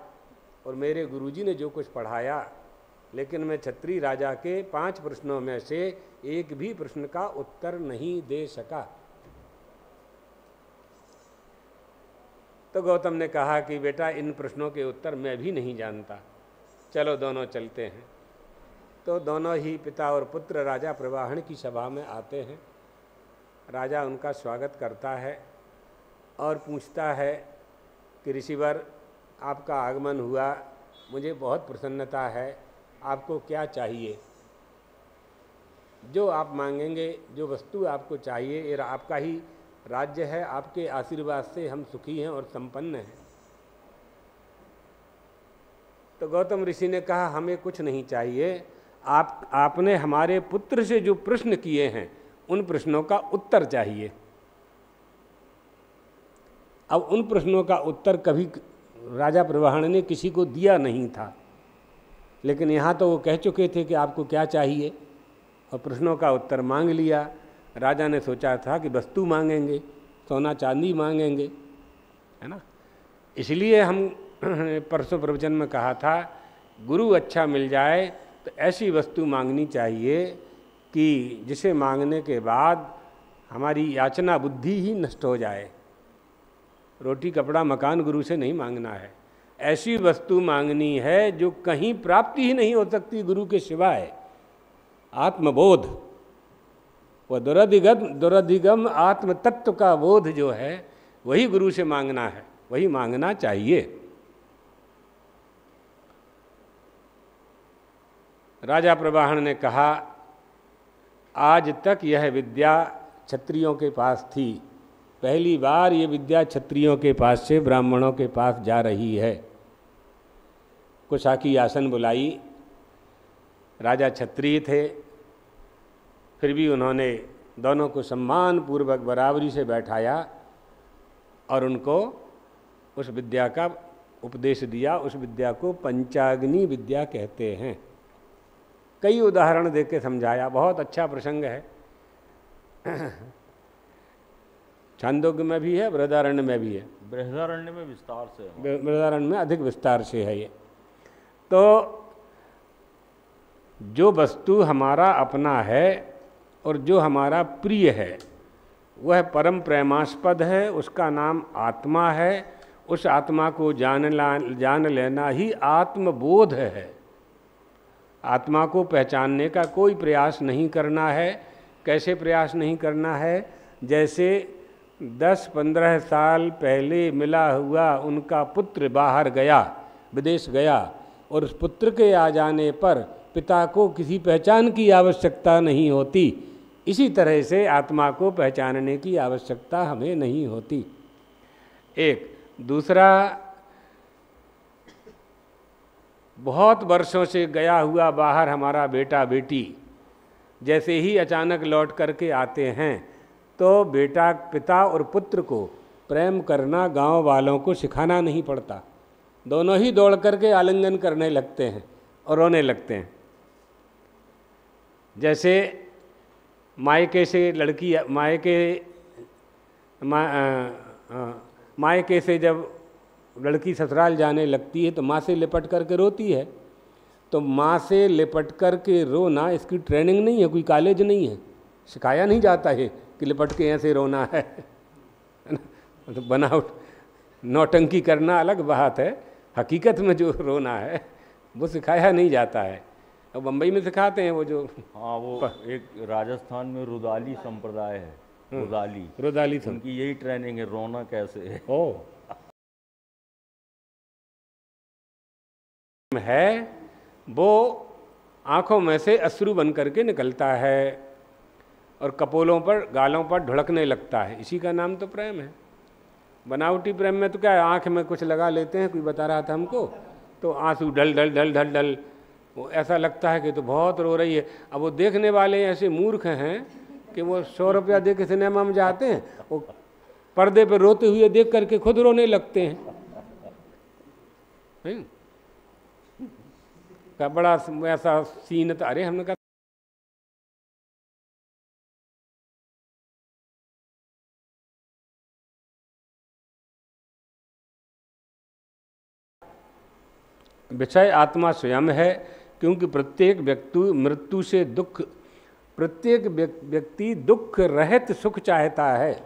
और मेरे गुरुजी ने जो कुछ पढ़ाया, लेकिन मैं क्षत्रिय राजा के 5 प्रश्नों में से एक भी प्रश्न का उत्तर नहीं दे सका। तो गौतम ने कहा कि बेटा इन प्रश्नों के उत्तर मैं भी नहीं जानता, चलो दोनों चलते हैं। तो दोनों ही पिता और पुत्र राजा प्रवाहन की सभा में आते हैं। राजा उनका स्वागत करता है और पूछता है कि ऋषिवर, आपका आगमन हुआ, मुझे बहुत प्रसन्नता है, आपको क्या चाहिए? जो आप मांगेंगे, जो वस्तु आपको चाहिए, ये आपका ही राज्य है, आपके आशीर्वाद से हम सुखी हैं और संपन्न हैं। तो गौतम ऋषि ने कहा हमें कुछ नहीं चाहिए, आपने हमारे पुत्र से जो प्रश्न किए हैं उन प्रश्नों का उत्तर चाहिए। अब उन प्रश्नों का उत्तर कभी राजा प्रवाहन ने किसी को दिया नहीं था, लेकिन यहाँ तो वो कह चुके थे कि आपको क्या चाहिए, और प्रश्नों का उत्तर मांग लिया। राजा ने सोचा था कि वस्तु मांगेंगे, सोना चांदी मांगेंगे, है ना। इसलिए हम परसों प्रवचन में कहा था, गुरु अच्छा मिल जाए तो ऐसी वस्तु मांगनी चाहिए कि जिसे मांगने के बाद हमारी याचना बुद्धि ही नष्ट हो जाए। रोटी कपड़ा मकान गुरु से नहीं मांगना है, ऐसी वस्तु मांगनी है जो कहीं प्राप्ति ही नहीं हो सकती गुरु के सिवाय। आत्मबोध, वह दुरधिगम आत्म तत्व का बोध जो है वही गुरु से मांगना है, वही मांगना चाहिए। राजा प्रवाहन ने कहा आज तक यह विद्या क्षत्रियों के पास थी, पहली बार ये विद्या क्षत्रियों के पास से ब्राह्मणों के पास जा रही है। कुशाकी आसन बुलाई। राजा क्षत्रिय थे, फिर भी उन्होंने दोनों को सम्मान पूर्वक बराबरी से बैठाया और उनको उस विद्या का उपदेश दिया। उस विद्या को पंचाग्नि विद्या कहते हैं। कई उदाहरण दे के समझाया, बहुत अच्छा प्रसंग है। छांदोग्य में भी है, बृहदारण्य में भी है। बृहदारण्य में विस्तार से है, बृहदारण्य में अधिक विस्तार से है ये। तो जो वस्तु हमारा अपना है और जो हमारा प्रिय है वह परम प्रेमास्पद है, उसका नाम आत्मा है। उस आत्मा को जान लेना ही आत्मबोध है। आत्मा को पहचानने का कोई प्रयास नहीं करना है। कैसे प्रयास नहीं करना है? जैसे 10-15 साल पहले मिला हुआ उनका पुत्र बाहर गया, विदेश गया, और उस पुत्र के आ जाने पर पिता को किसी पहचान की आवश्यकता नहीं होती, इसी तरह से आत्मा को पहचानने की आवश्यकता हमें नहीं होती। एक दूसरा, बहुत वर्षों से गया हुआ बाहर हमारा बेटा बेटी जैसे ही अचानक लौट करके आते हैं तो बेटा, पिता और पुत्र को प्रेम करना गांव वालों को सिखाना नहीं पड़ता। दोनों ही दौड़ करके आलिंगन करने लगते हैं और रोने लगते हैं। जैसे मायके से लड़की, मायके से जब लड़की ससुराल जाने लगती है तो माँ से लिपट करके रोती है। तो माँ से लिपट करके रोना, इसकी ट्रेनिंग नहीं है, कोई कॉलेज नहीं है, सिखाया नहीं जाता है कि लिपट के ऐसे रोना है ना। तो बनावट नौटंकी करना अलग बात है, हकीकत में जो रोना है वो सिखाया नहीं जाता है। अब बम्बई में सिखाते हैं वो जो, हाँ, वो एक राजस्थान में रुदाली संप्रदाय है, रुदाली उनकी यही ट्रेनिंग है, रोना कैसे है। वो आंखों में से अश्रु बन करके निकलता है। और कपोलों पर, गालों पर ढुड़कने लगता है। इसी का नाम तो प्रेम है। बनावटी प्रेम में तो क्या है, आँख में कुछ लगा लेते हैं, कोई बता रहा था हमको, तो आंसू डल डल डल डल डल, वो ऐसा लगता है कि तो बहुत रो रही है। अब वो देखने वाले ऐसे मूर्ख हैं कि वो 100 रुपया दे के सिनेमा में जाते हैं, वो पर्दे पे रोते हुए देख करके खुद रोने लगते हैं। का बड़ा ऐसा सीन था। अरे हमने कहा विषय आत्मा स्वयं है, क्योंकि प्रत्येक व्यक्ति दुख रहित सुख चाहता है।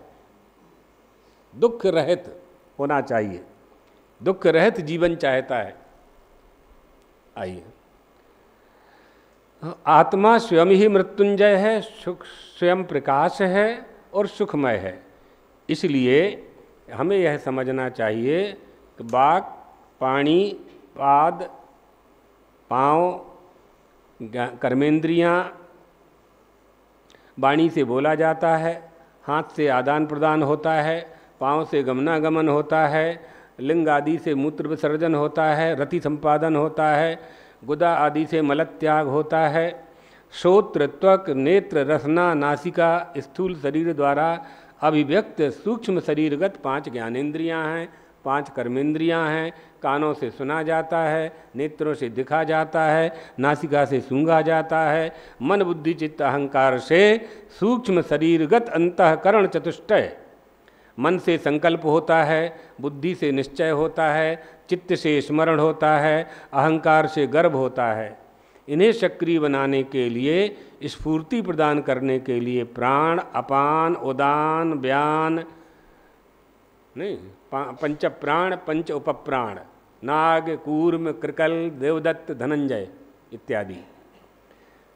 दुख रहित होना चाहिए, दुख रहित जीवन चाहता है। आइए, आत्मा स्वयं ही मृत्युंजय है, सुख स्वयं प्रकाश है और सुखमय है। इसलिए हमें यह समझना चाहिए कि वाक, पाणी, पाद, पाँव, कर्मेंद्रियाँ, वाणी से बोला जाता है, हाथ से आदान प्रदान होता है, पाँव से गमनागमन होता है, लिंग आदि से मूत्र विसर्जन होता है, रति संपादन होता है, गुदा आदि से मलत्याग होता है, श्रोत्र, त्वक, नेत्र, रसना, नासिका, स्थूल शरीर द्वारा अभिव्यक्त सूक्ष्म शरीरगत 5 ज्ञानेंद्रियां हैं, 5 कर्मेंद्रियां हैं, कानों से सुना जाता है, नेत्रों से दिखा जाता है, नासिका से सूंघा जाता है, मन बुद्धि चित्त अहंकार से सूक्ष्म शरीरगत अंतःकरण चतुष्टय। मन से संकल्प होता है, बुद्धि से निश्चय होता है, चित्त से स्मरण होता है, अहंकार से गर्भ होता है। इन्हें सक्रिय बनाने के लिए, स्फूर्ति प्रदान करने के लिए प्राण, अपान, उदान, व्यान नहीं, पंच प्राण, पंच उपप्राण, नाग, कूर्म, कृकल, देवदत्त, धनंजय इत्यादि,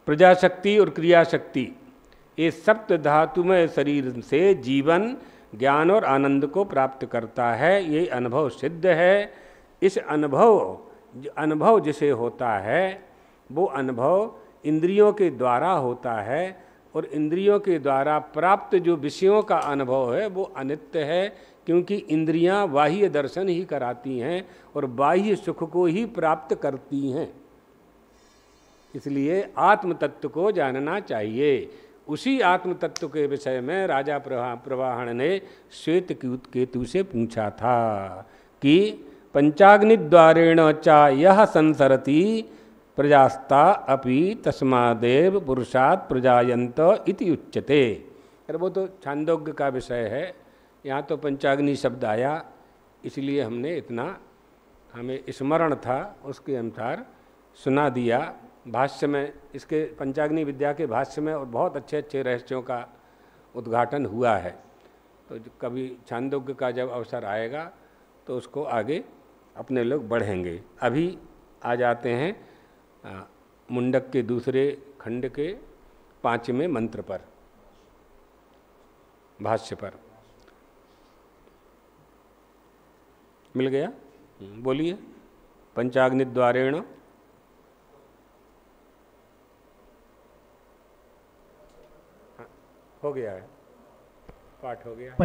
प्रजाशक्ति और क्रियाशक्ति, ये सप्त धातुमय शरीर से जीवन, ज्ञान और आनंद को प्राप्त करता है। ये अनुभव सिद्ध है। इस अनुभव जिसे होता है वो अनुभव इंद्रियों के द्वारा होता है, और इंद्रियों के द्वारा प्राप्त जो विषयों का अनुभव है वो अनित्य है, क्योंकि इंद्रियां बाह्य दर्शन ही कराती हैं और बाह्य सुख को ही प्राप्त करती हैं। इसलिए आत्म तत्व को जानना चाहिए। उसी आत्म तत्व के विषय में राजा प्रवाहन ने श्वेत केतु से पूछा था कि पंचाग्नि द्वारेण चा यह संसरति प्रजास्ता अपि तस्मादेव पुरुषात् प्रजायन्त इति उच्यते। अरे वो तो छांदोग्य का विषय है, यहाँ तो पंचाग्नि शब्द आया, इसलिए हमने इतना हमें स्मरण था उसके अनुसार सुना दिया। भाष्य में इसके पंचाग्नि विद्या के भाष्य में और बहुत अच्छे अच्छे रहस्यों का उद्घाटन हुआ है। तो कभी छांदोग्य का जब अवसर आएगा तो उसको आगे अपने लोग बढ़ेंगे। अभी आ जाते हैं मुंडक के दूसरे खंड के 5वें मंत्र पर, भाष्य पर। मिल गया? बोलिए। पंचाग्नि द्वारेण हो गया है, पाठ हो गया।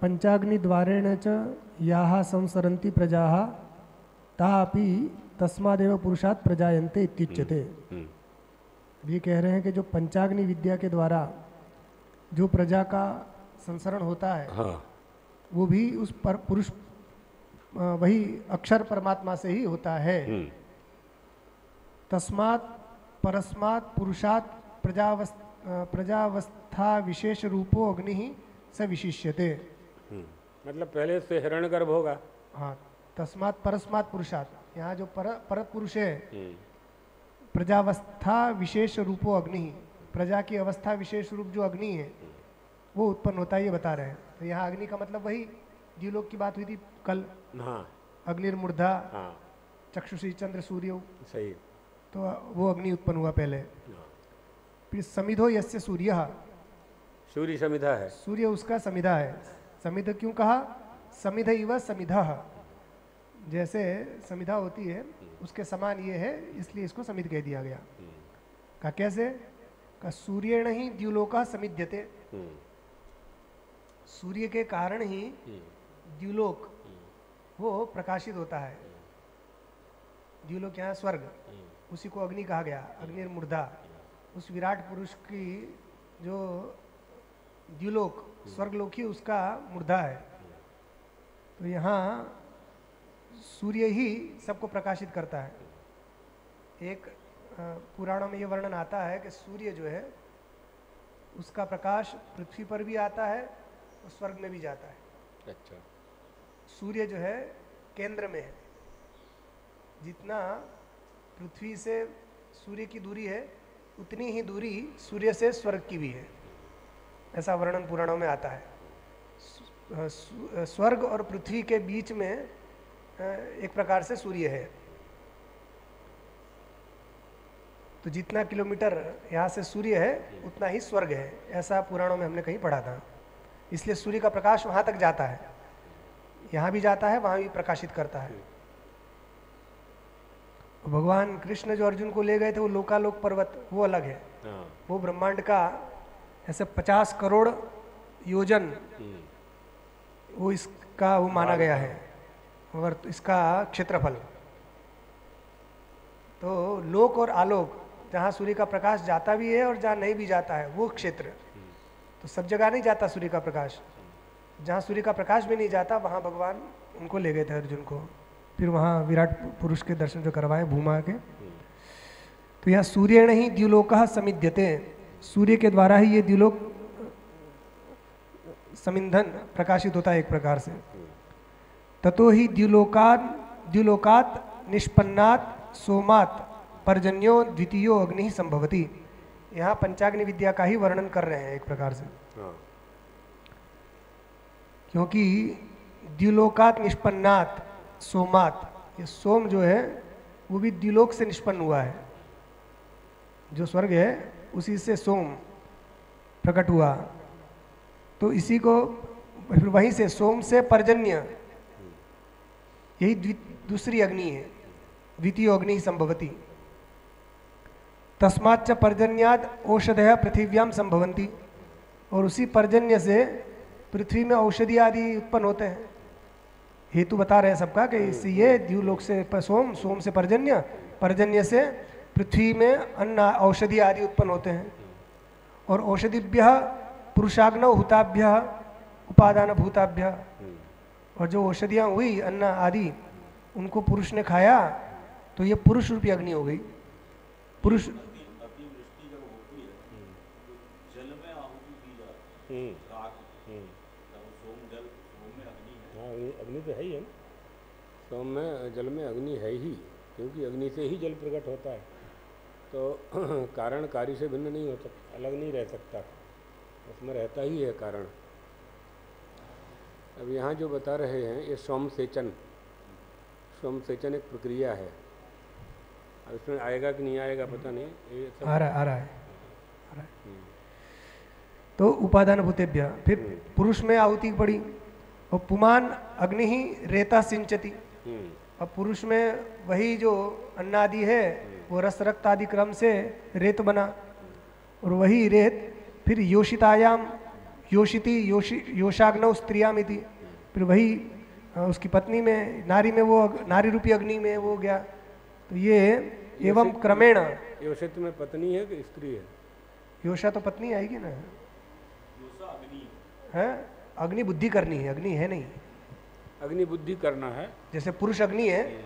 पंचाग्नि द्वारेण च याः संसरन्ति प्रजाः तापि तस्मादेव पुरुषात् प्रजायन्ते इत्युच्यते। ये कह रहे हैं कि जो पंचाग्नि विद्या के द्वारा जो प्रजा का संसरण होता है, हाँ, वो भी उस पुरुष वही अक्षर परमात्मा से ही होता है। तस्मात् परस्मात् पुरुषात् प्रजावस्था विशेष रूपो अग्नि ही स विशिष्यते। मतलब पहले से हिरण्यगर्भ होगा। हाँ, तस्मात् परस्मात् पुरुषात्, यहाँ जो पर पुरुष है, प्रजावस्था विशेष रूपो अग्नि, प्रजा की अवस्था विशेष रूप जो अग्नि है वो उत्पन्न होता है, ये बता रहे हैं। तो यहाँ अग्नि का मतलब वही जीवलोक की बात हुई थी कल। हाँ, अग्निर्मूर्धा, हाँ, चक्षुषी चंद्र सूर्य, सही। तो वो अग्नि उत्पन्न हुआ पहले। फिर समिधो यस्य सूर्य, सूर्य समिधा है, सूर्य उसका समिधा है। समिध क्यों कहा? समिध इव समिधा, जैसे समिधा होती है उसके समान ये है, इसलिए इसको समिध कह दिया गया। कहा कैसे? का सूर्येण ही द्युलोका समिध्यते, सूर्य के कारण ही द्युलोक वो प्रकाशित होता है। द्युलोक यहाँ स्वर्ग, उसी को अग्नि कहा गया, अग्निर्मूर्धा। उस विराट पुरुष की जो द्युलोक स्वर्गलोकी उसका मूर्धा है। तो यहाँ सूर्य ही सबको प्रकाशित करता है। एक पुराणों में ये वर्णन आता है कि सूर्य जो है उसका प्रकाश पृथ्वी पर भी आता है और स्वर्ग में भी जाता है। अच्छा। सूर्य जो है केंद्र में है, जितना पृथ्वी से सूर्य की दूरी है उतनी ही दूरी सूर्य से स्वर्ग की भी है, ऐसा वर्णन पुराणों में आता है। स्वर्ग और पृथ्वी के बीच में एक प्रकार से सूर्य है। तो जितना किलोमीटर यहाँ से सूर्य है उतना ही स्वर्ग है, ऐसा पुराणों में हमने कहीं पढ़ा था। इसलिए सूर्य का प्रकाश वहाँ तक जाता है, यहाँ भी जाता है, वहाँ भी प्रकाशित करता है। भगवान कृष्ण जो अर्जुन को ले गए थे वो लोकालोक पर्वत, वो अलग है। वो ब्रह्मांड का ऐसे 50 करोड़ योजन वो इसका वो माना गया है, और इसका क्षेत्रफल। तो लोक और आलोक, जहाँ सूर्य का प्रकाश जाता भी है और जहाँ नहीं भी जाता है, वो क्षेत्र। तो सब जगह नहीं जाता सूर्य का प्रकाश, जहाँ सूर्य का प्रकाश भी नहीं जाता वहाँ भगवान उनको ले गए थे अर्जुन को, फिर वहाँ विराट पुरुष के दर्शन जो करवाए भूमा के। तो यह सूर्येण ही द्युलोकः समिध्यते, सूर्य के द्वारा ही ये द्युलोक समिंधन प्रकाशित होता है एक प्रकार से। ततो ही द्युलोकात् निष्पन्नात् सोमात् पर्जन्यो द्वितीयो अग्नि संभवति। यहाँ पंचाग्नि विद्या का ही वर्णन कर रहे हैं एक प्रकार से। क्योंकि द्युलोकात् निष्पन्नात् सोमात्, ये सोम जो है वो भी द्युलोक से निष्पन्न हुआ है। जो स्वर्ग है उसी से सोम प्रकट हुआ। तो इसी को फिर वहीं से सोम से पर्जन्य, यही दूसरी अग्नि है, द्वितीय अग्नि संभवती। तस्माच्च पर्जन्याद औषधयः पृथिव्याम संभवन्ति, और उसी पर्जन्य से पृथ्वी में औषधि आदि उत्पन्न होते हैं। हेतु बता रहे हैं सबका कि इससे ये द्युलोक से सोम, सोम से पर्जन्य, पर्जन्य से पृथ्वी में अन्न औषधि आदि उत्पन्न होते हैं। और औषधिभ्यः पुरुषाग्नौ हुताभ्यः उपादान भूताभ्यः, और जो औषधियाँ हुई अन्न आदि उनको पुरुष ने खाया तो ये पुरुष रूपी अग्नि हो गई। पुरुष अतिवृष्टि जब होती है जल में आहुति दी जाती है, राख, तब सोम जल, सोम में अग्नि है। हाँ, अग्नि तो है ही है ना, सोम में जल में अग्नि है ही, क्योंकि अग्नि से ही जल प्रकट होता है। तो कारण कार्य से भिन्न नहीं हो सकता, अलग नहीं रह सकता, उसमें रहता ही है कारण। अब यहाँ जो बता रहे हैं ये सोमसेचन, सोमसेचन एक प्रक्रिया है। अब इसमें आएगा कि नहीं आएगा पता नहीं, ये सब आ रहा है। तो उपादान भूतेभ्य, फिर पुरुष में आहुति पड़ी, और पुमान अग्नि ही रेता सिंचती। अब पुरुष में वही जो अन्नादि है वो रस रक्त आदि क्रम से रेत बना, और वही रेत फिर योषितायाम योषिति योषाग्नौ स्त्रियामिति, फिर वही उसकी पत्नी में, नारी में, वो नारी रूपी अग्नि में वो गया। तो ये एवं क्रमेण, योषित में पत्नी है कि स्त्री है? योषा तो पत्नी आएगी ना, योषा अग्नि है, अग्नि बुद्धि करनी है, अग्नि है नहीं। अग्नि बुद्धि करना है, जैसे पुरुष अग्नि है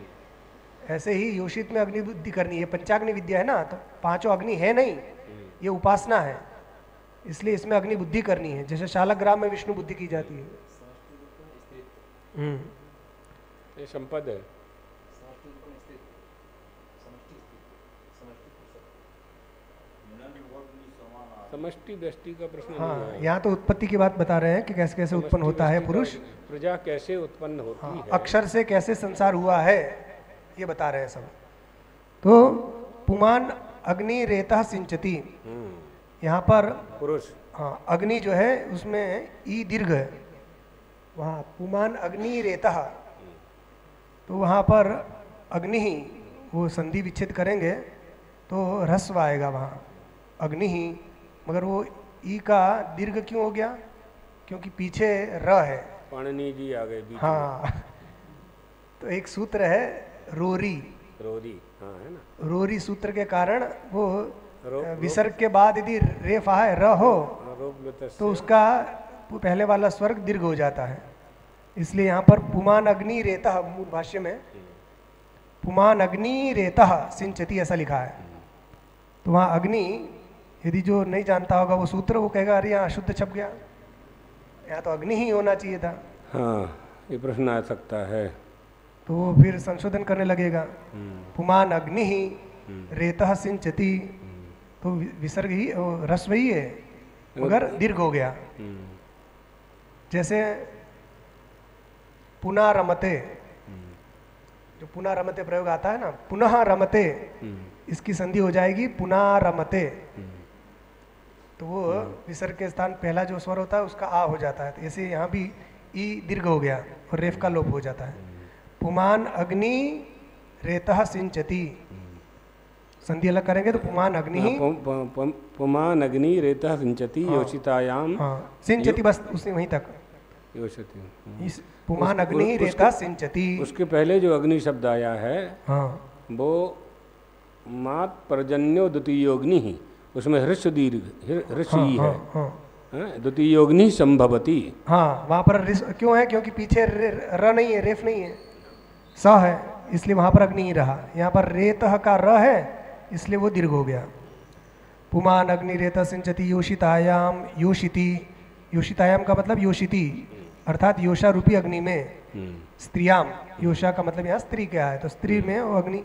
ऐसे ही योषित में अग्नि बुद्धि करनी है। पंचाग्नि विद्या है ना, तो पांचों अग्नि है नहीं, ये उपासना है, इसलिए इसमें अग्नि बुद्धि करनी है। जैसे शालग्राम में विष्णु बुद्धि की जाती है। ये संपद है। समष्टि व्यष्टि का प्रश्न नहीं हाँ, है। यहाँ तो उत्पत्ति की बात बता रहे हैं कि कैसे कैसे उत्पन्न होता है पुरुष, प्रजा कैसे उत्पन्न होती हाँ, है, अक्षर से कैसे संसार हुआ है ये बता रहे हैं सब। तो पुमान अग्नि रेता सिंचती, यहाँ पर पुरुष, हाँ, अग्नि जो है उसमें ई दीर्घ है, वहाँ पुमान अग्नि रेता, तो वहाँ पर अग्नि ही वो संधि विच्छेद करेंगे तो ह्रस्व आएगा वहाँ, अग्नि ही, मगर वो ई का दीर्घ क्यों हो गया? क्योंकि पीछे र है। पाणिनि जी आ गए बीच में। हाँ, तो एक सूत्र है रोरी, रोरी, हाँ है ना। रोरी सूत्र के कारण वो रो- विसर्ग के बाद यदि रेफ आए र हो रोग लतस्य, तो उसका पहले वाला स्वर्ग दीर्घ हो जाता है। इसलिए यहाँ पर पुमान अग्नि रेतः, मूल भाष्य में पुमान अग्नि रेतः सिंचती ऐसा लिखा है। तो वहाँ अग्नि, यदि जो नहीं जानता होगा वो सूत्र, वो कहेगा अरे यहाँ अशुद्ध छप गया, यहाँ तो अग्नि ही होना चाहिए था। हाँ ये प्रश्न आ सकता है। तो वो फिर संशोधन करने लगेगा। पुमान अग्नि ही रेतः सिंचती, तो विसर्ग ही रस वही है मगर दीर्घ हो गया। जैसे पुनः रमते, जो पुनः रमते प्रयोग आता है ना, पुनः रमते, इसकी संधि हो जाएगी पुनः रमते। तो वो विसर्ग के स्थान पहला जो स्वर होता है उसका आ हो जाता है। तो ऐसे यहाँ भी ई दीर्घ हो गया और रेफ का लोप हो जाता है। पुमान अग्नि रेतः सिंचती, संधि अलग करेंगे तो पुमान अग्नि ही, पुमान अग्नि रेतः सिंचति योषितायाम। हाँ सिंचती, बस उसी वहीं तक योषति। इस पुमान अग्नि ही रेतः सिंचती। उसके पहले जो अग्नि शब्द आया है हाँ वो मात पर्जन्यो द्वितीयोग्नि ही, उसमें हृष्य दीर्घ हृष्य ही है। द्वितीयोग्नि संभवती। हाँ वहाँ पर क्यों है? क्योंकि पीछे र नहीं है, रेफ नहीं है, स है, इसलिए वहाँ पर अग्नि ही रहा। यहाँ पर रेतः का र है इसलिए वो दीर्घ हो गया। पुमान अग्नि रेतः सिंचती योषितायाम, योषिति, योषितायाम का मतलब योषिति अर्थात योषा रूपी अग्नि में। स्त्रियाम, योषा का मतलब यहाँ स्त्री क्या है, तो स्त्री में वो अग्नि।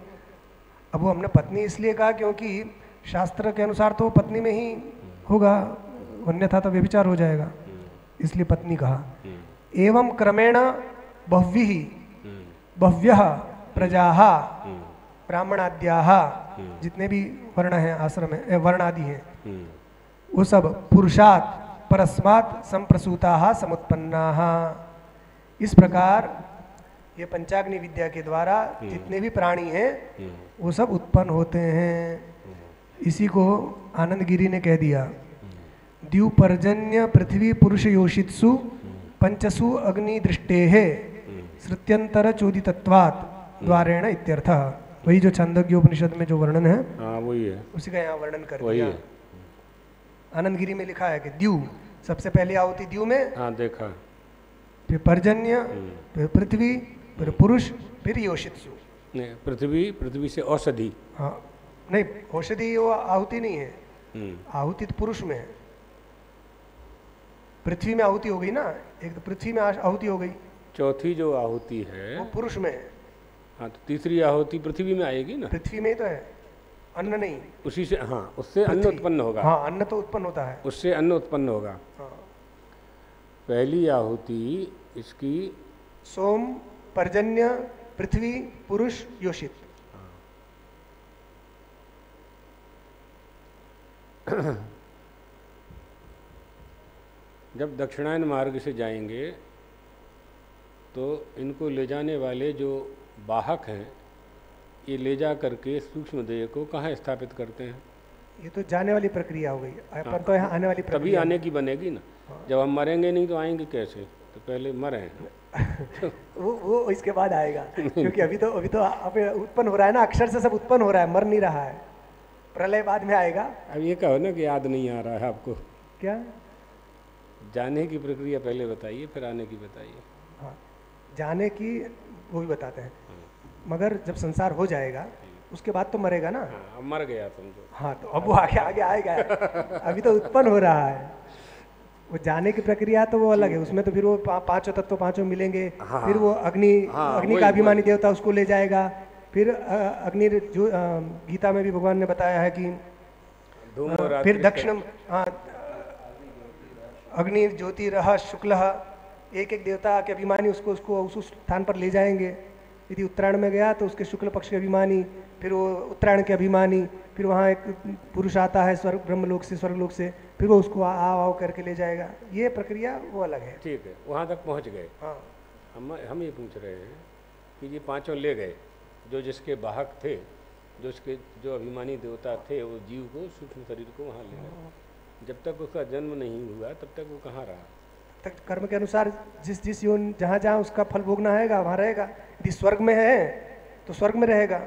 अब वो हमने पत्नी इसलिए कहा क्योंकि शास्त्र के अनुसार तो पत्नी में ही होगा, अन्यथा तो व्यभिचार हो जाएगा, इसलिए पत्नी कहा। एवं क्रमेण बह्वीः बह्व्यः प्रजाः ब्राह्मणाद्याः, जितने भी वर्ण हैं आश्रम है, वर्ण आदि हैं, वो सब पुरुषात् परस्मात् संप्रसूताः समुत्पन्नाः। इस प्रकार ये पंचाग्नि विद्या के द्वारा जितने भी प्राणी हैं वो सब उत्पन्न होते हैं। इसी को आनंद गिरी ने कह दिया, द्युपर्जन्य पृथ्वी पुरुष योषित्सु पंचसु अग्नि दृष्टेः श्रुत्यंतर चोदितत्वात् द्वारेण इत्यर्थः। वही जो छांदोग्य उपनिषद में जो वर्णन है, हाँ वही है, उसी का यहाँ वर्णन कर वही दिया। है। आनंद गिरी में लिखा है कि द्यु सबसे पहले आहुति द्यु में, हाँ देखा, फिर पर्जन्य, फिर पृथ्वी, फिर पुरुष, फिर योषित्सु। नहीं पृथ्वी, पृथ्वी से औषधि। हाँ नहीं, औषधि वो आहुति नहीं है, आहुति तो पुरुष में है। पृथ्वी में आहुति हो गई ना, एक तो पृथ्वी में आहुति हो गई, चौथी जो आहुति है वो पुरुष में है। हाँ तो तीसरी आहुति पृथ्वी में आएगी ना, पृथ्वी में ही तो है, अन्न नहीं। उसी से, हाँ उससे अन्न उत्पन्न होगा। हाँ अन्न तो उत्पन्न होता है, उससे अन्न उत्पन्न होगा। हाँ। पहली आहुति इसकी सोम, पर्जन्य, पृथ्वी, पुरुष, योषित। जब दक्षिणायन मार्ग से जाएंगे तो इनको ले जाने वाले जो वाहक हैं, ये ले जा करके सूक्ष्म देह को कहाँ स्थापित करते हैं? ये तो जाने वाली प्रक्रिया हो गई, अपन तो यहाँ आने वाली तभी प्रक्रिया। आने की बनेगी ना। जब हम मरेंगे नहीं तो आएंगे कैसे? तो पहले मरे। वो इसके बाद आएगा, क्योंकि अभी तो उत्पन्न हो रहा है ना, अक्षर से सब उत्पन्न हो रहा है, मर नहीं रहा है। प्रलय बाद में आएगा। अब ये कहो ना कि याद नहीं आ रहा है आपको। क्या? जाने की प्रक्रिया पहले बताइए, फिर आने की बताइए। हाँ जाने की वो भी बताते हैं, मगर जब संसार हो जाएगा उसके बाद तो मरेगा ना। हाँ, अब मर गया समझो। हाँ तो अब वो आगे आगे आएगा, अभी तो उत्पन्न हो रहा है। वो जाने की प्रक्रिया तो वो अलग है, उसमें तो फिर वो पांचों तत्व पांचों मिलेंगे। हाँ, फिर वो अग्नि, हाँ, अग्नि का अभिमानी देवता उसको ले जाएगा। फिर अग्नि जो गीता में भी भगवान ने बताया है कि फिर दक्षिण, हाँ अग्नि ज्योति रह शुक्ल, एक एक देवता के अभिमानी उसको उस स्थान पर ले जाएंगे। यदि उत्तरायण में गया तो उसके शुक्ल पक्ष के अभिमानी, फिर वो उत्तरायण के अभिमानी, फिर वहाँ एक पुरुष आता है स्वर्ग ब्रह्मलोक से, स्वर्गलोक से, फिर वो उसको आओ करके ले जाएगा। ये प्रक्रिया वो अलग है। ठीक है, वहाँ तक पहुँच गए। हाँ हम ये पूछ रहे हैं कि ये पांचों ले गए, जो जिसके वाहक थे जो उसके जो अभिमानी देवता थे वो जीव को सूक्ष्म शरीर को वहाँ ले गए। जब तक उसका जन्म नहीं हुआ तब तक वो कहाँ रहा? तक कर्म के अनुसार जिस जिस योन जहाँ जहाँ उसका फल भोगना है वहाँ रहेगा। यदि स्वर्ग में है तो स्वर्ग में रहेगा।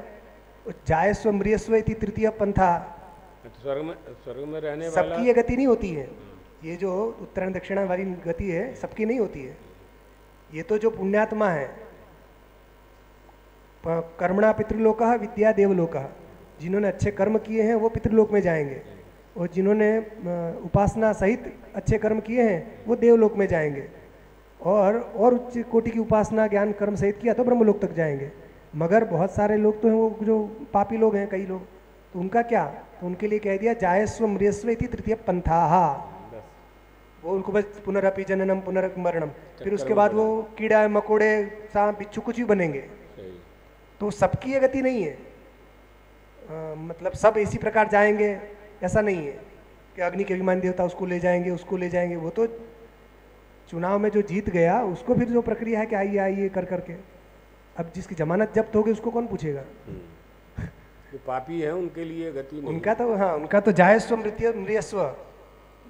जायस्व मृयस्व इति तृतीय पंथा, तो स्वर्ग में रहने वाला सबकी ये गति नहीं होती है। ये जो उत्तरायण दक्षिणा वाली गति है सबकी नहीं होती है। ये तो जो पुण्यात्मा है, कर्मणा पितृलोकः विद्या देवलोकः, जिन्होंने अच्छे कर्म किए हैं वो पितृलोक में जाएंगे, और जिन्होंने उपासना सहित अच्छे कर्म किए हैं वो देवलोक में जाएंगे, और उच्च कोटि की उपासना ज्ञान कर्म सहित किया तो ब्रह्मलोक तक जाएंगे। मगर बहुत सारे लोग तो हैं वो जो पापी लोग हैं, कई लोग, तो उनका क्या? तो उनके लिए कह दिया जायस्व मृयस्व इति तृतीय पंथाहा, वो उनको बस पुनरपि जननम पुनर्मरणम, फिर उसके बाद वो कीड़ा मकोड़े सांप बिच्छू कुछ भी बनेंगे। तो सबकी ये गति नहीं है, मतलब सब इसी प्रकार जाएंगे ऐसा नहीं है कि अग्नि के अभिमानी देवता उसको ले जाएंगे उसको ले जाएंगे। वो तो चुनाव में जो जीत गया उसको फिर जो प्रक्रिया है कि आइए आइए कर करके, अब जिसकी जमानत जब्त होगी उसको कौन पूछेगा? जो पापी है उनके लिए गति नहीं। उनका तो हाँ, उनका तो जायस्व मृयस्व,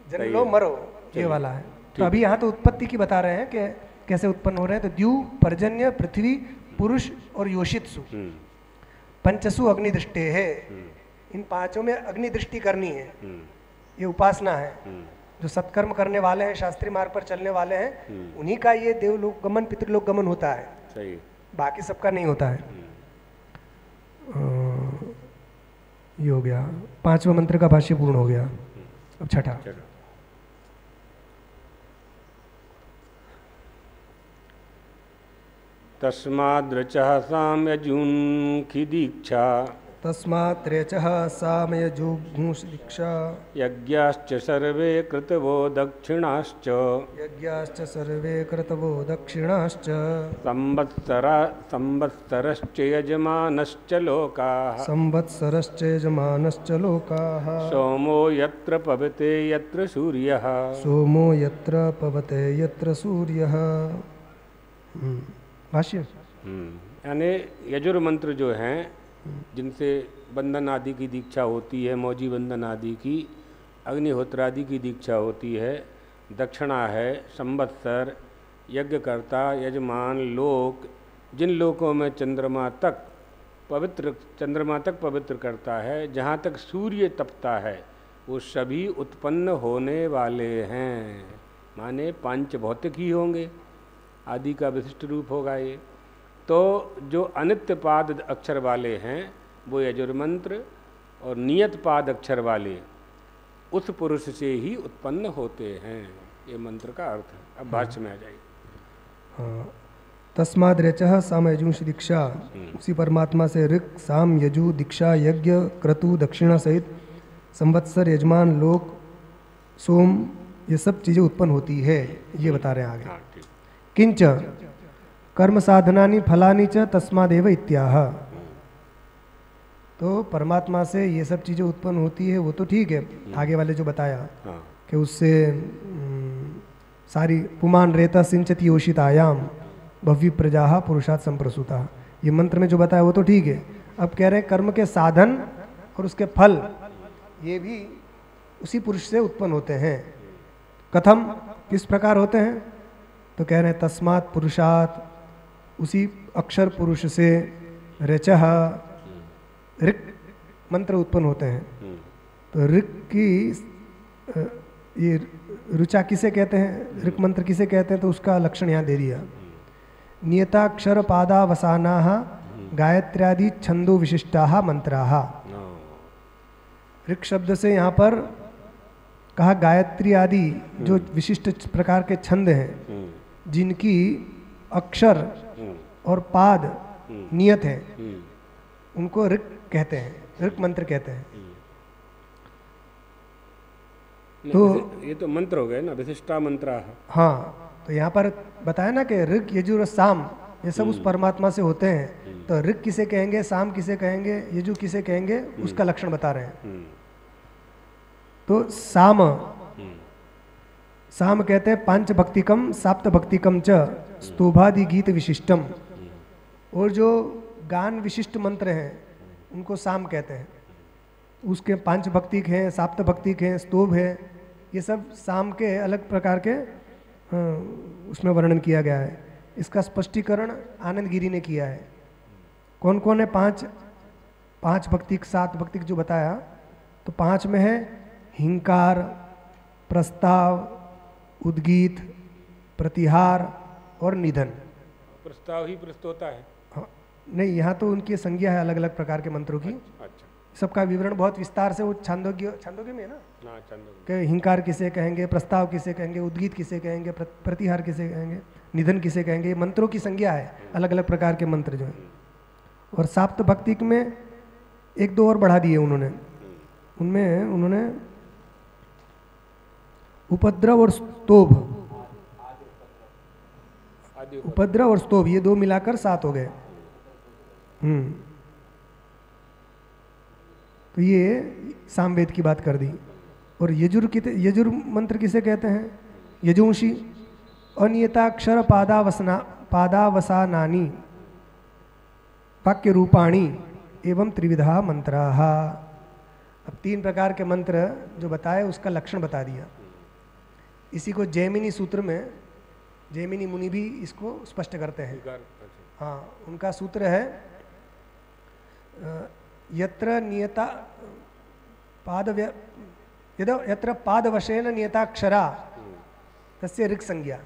जन्म लो मरो, ये वाला है। तो अभी यहाँ तो उत्पत्ति की बता रहे हैं कि कैसे उत्पन्न हो रहे हैं। तो द्यू, पर्जन्य, पृथ्वी, पुरुष और योषित्सु, पंचसु अग्नि दृष्टि है। इन पांचों में अग्नि दृष्टि करनी है, ये उपासना है। जो सत्कर्म करने वाले हैं, शास्त्रीय मार्ग पर चलने वाले हैं, उन्हीं का ये देवलोक गमन पितृलोक गमन होता है। सही। बाकी सबका नहीं होता है। ये हो गया, 5वां मंत्र का भाष्य पूर्ण हो गया। अब छठा। तस्माद्रचः साम्यजूंखि दीक्षा, तस्मात् रेचः सामयजूघूंषि दीक्षा, यज्ञाश्च सर्वे कृतवो दक्षिणाश्च, यज्ञाश्च सर्वे कृतवो दक्षिणाश्च, संवत्सरश्च यजमानश्च लोकाः, संवत्सरश्च यजमानश्च लोकाः, सोमो यत्र पवते यत्र सूर्यः, सोमो यत्र पवते यत्र सूर्यः। भाष्य। यानी यजुर्मंत्र जो हैं जिनसे बंधन आदि की दीक्षा होती है, मौजी बंधन आदि की, अग्निहोत्र आदि की दीक्षा होती है, दक्षिणा है, संवत्सर, यज्ञकर्ता, यजमान, लोक, जिन लोकों में चंद्रमा तक पवित्र करता है, जहाँ तक सूर्य तपता है, वो सभी उत्पन्न होने वाले हैं। माने पांच भौतिक ही होंगे, आदि का विशिष्ट रूप होगा ये। तो जो अनित्य पाद अक्षर वाले हैं वो यजुर्मंत्र, और नियत पाद अक्षर वाले उस पुरुष से ही उत्पन्न होते हैं। ये मंत्र का अर्थ है। अब भाष्य में आ जाइए। तस्माद् रेचः साम यजूंषि दीक्षा, उसी परमात्मा से ऋक्, साम, यजु, दीक्षा, यज्ञ, क्रतु, दक्षिणा सहित संवत्सर, यजमान, लोक, सोम, ये सब चीज़ें उत्पन्न होती है। ये बता रहे हैं आगे। किंच कर्म साधनानि फलानि च तस्मादेव इत्याह। तो परमात्मा से ये सब चीज़ें उत्पन्न होती है, वो तो ठीक है। आगे वाले जो बताया कि उससे सारी पुमान रेता सिंचती योषितायाम भव्य प्रजा पुरुषात् संप्रसूता, ये मंत्र में जो बताया वो तो ठीक है। अब कह रहे हैं कर्म के साधन और उसके फल ये भी उसी पुरुष से उत्पन्न होते हैं। कथम, किस प्रकार होते हैं? तो कह रहे हैं तस्मात् पुरुषात्, उसी अक्षर पुरुष से, ऋचः, ऋक् मंत्र उत्पन्न होते हैं। तो ऋक् की ये ऋचा किसे कहते हैं, ऋक् मंत्र किसे कहते हैं? तो उसका लक्षण यहाँ दे दिया। नियताक्षर पादावसानाः गायत्र्यादि छंदो विशिष्टाः मंत्राः। ऋक् शब्द से यहाँ पर कहा गायत्री आदि जो विशिष्ट प्रकार के छंद हैं, जिनकी अक्षर और पाद नियत है, उनको ऋक् कहते हैं, ऋक् मंत्र कहते हैं। तो ये तो मंत्र हो गए ना, विशिष्टा मंत्र। हाँ, तो यहाँ पर बताया ना कि ऋक्, यजु और साम ये सब उस परमात्मा से होते हैं। तो ऋक् किसे कहेंगे, साम किसे कहेंगे, यजु किसे कहेंगे, उसका लक्षण बता रहे हैं। तो साम कहते हैं पांच भक्तिकम साप्त भक्तिकम च स्तोभादि गीत विशिष्टम। और जो गान विशिष्ट मंत्र हैं उनको साम कहते हैं। उसके 5 भक्तिक हैं, साप्त भक्तिक हैं, स्तोभ है, ये सब साम के अलग प्रकार के उसमें वर्णन किया गया है। इसका स्पष्टीकरण आनंद गिरी ने किया है। कौन कौन है 5 भक्तिक 7 भक्तिक जो बताया, तो 5 में है हिंकार, प्रस्ताव, उद्गीत, प्रतिहार और निधन। प्रस्ताव ही प्रस्तोता है। हाँ, नहीं, यहाँ तो उनकी संज्ञा है अलग अलग प्रकार के मंत्रों की। अच्छा, सबका विवरण बहुत विस्तार से वो छांदोग्य में है ना, हाँ छंदों कि हिंकार किसे कहेंगे, प्रस्ताव किसे कहेंगे, उद्गीत किसे कहेंगे, प्रतिहार किसे कहेंगे, निधन किसे कहेंगे। ये मंत्रों की संज्ञा है, अलग अलग प्रकार के मंत्र जो हैं। और साप्त भक्तिक में 1-2 और बढ़ा दिए उन्होंने। उनमें उन्होंने उपद्रव और स्तोभ, उपद्रव और स्तोभ, ये 2 मिलाकर 7 हो गए। तो ये सामवेद की बात कर दी। और यजुर मंत्र किसे कहते हैं? यजुंशी अनियताक्षर पादावसानानि वाक्य रूपाणी एवं त्रिविधा मंत्राः। अब 3 प्रकार के मंत्र जो बताए उसका लक्षण बता दिया। इसी को जैमिनी सूत्र में जैमिनी मुनि भी इसको स्पष्ट करते हैं। हाँ, उनका सूत्र है यत्र नियता यत्र पादवशेन नियताक्षरा तस्य ऋक् संज्ञा।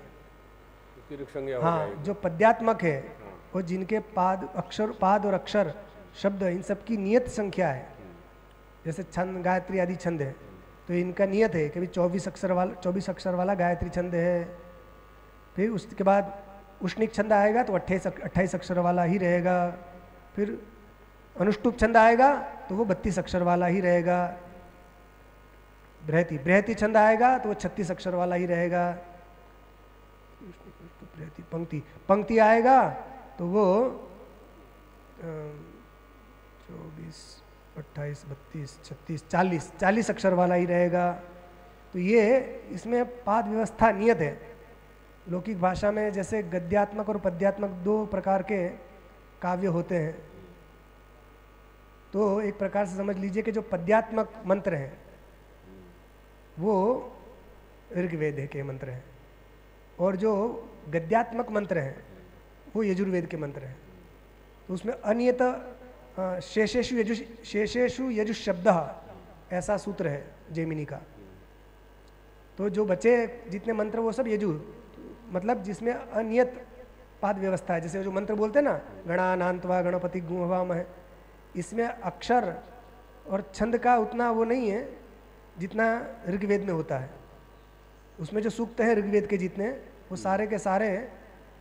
हाँ, जो पद्यात्मक है वो जिनके पाद और अक्षर शब्द इन सब की नियत संख्या है, जैसे छंद गायत्री आदि छंद है, तो इनका नियत है कि 24 अक्षर वाला गायत्री छंद है। फिर उसके बाद उष्णिक छंद आएगा तो 28 अक्षर वाला ही रहेगा। फिर अनुष्टुप छंद आएगा तो वो 32 अक्षर वाला ही रहेगा। बृहति छंद आएगा तो वो 36 अक्षर वाला ही रहेगा। पंक्ति आएगा तो वो 24, 28, 32, 36, 40 अक्षर वाला ही रहेगा। तो ये इसमें पाद व्यवस्था नियत है। लौकिक भाषा में जैसे गद्यात्मक और पद्यात्मक 2 प्रकार के काव्य होते हैं, तो एक प्रकार से समझ लीजिए कि जो पद्यात्मक मंत्र हैं वो ऋग्वेद के मंत्र हैं, और जो गद्यात्मक मंत्र हैं वो यजुर्वेद के मंत्र हैं। तो उसमें अनियत शेषेषु यजुः शब्दः ऐसा सूत्र है जैमिनी का। तो जो बचे जितने मंत्र वो सब यजु, मतलब जिसमें अनियत पाद व्यवस्था है। जैसे जो मंत्र बोलते हैं ना, गणानान्त्वा गणपति गुहवामहे, इसमें अक्षर और छंद का उतना वो नहीं है जितना ऋग्वेद में होता है। उसमें जो सूक्त हैं ऋग्वेद के जितने, वो सारे के सारे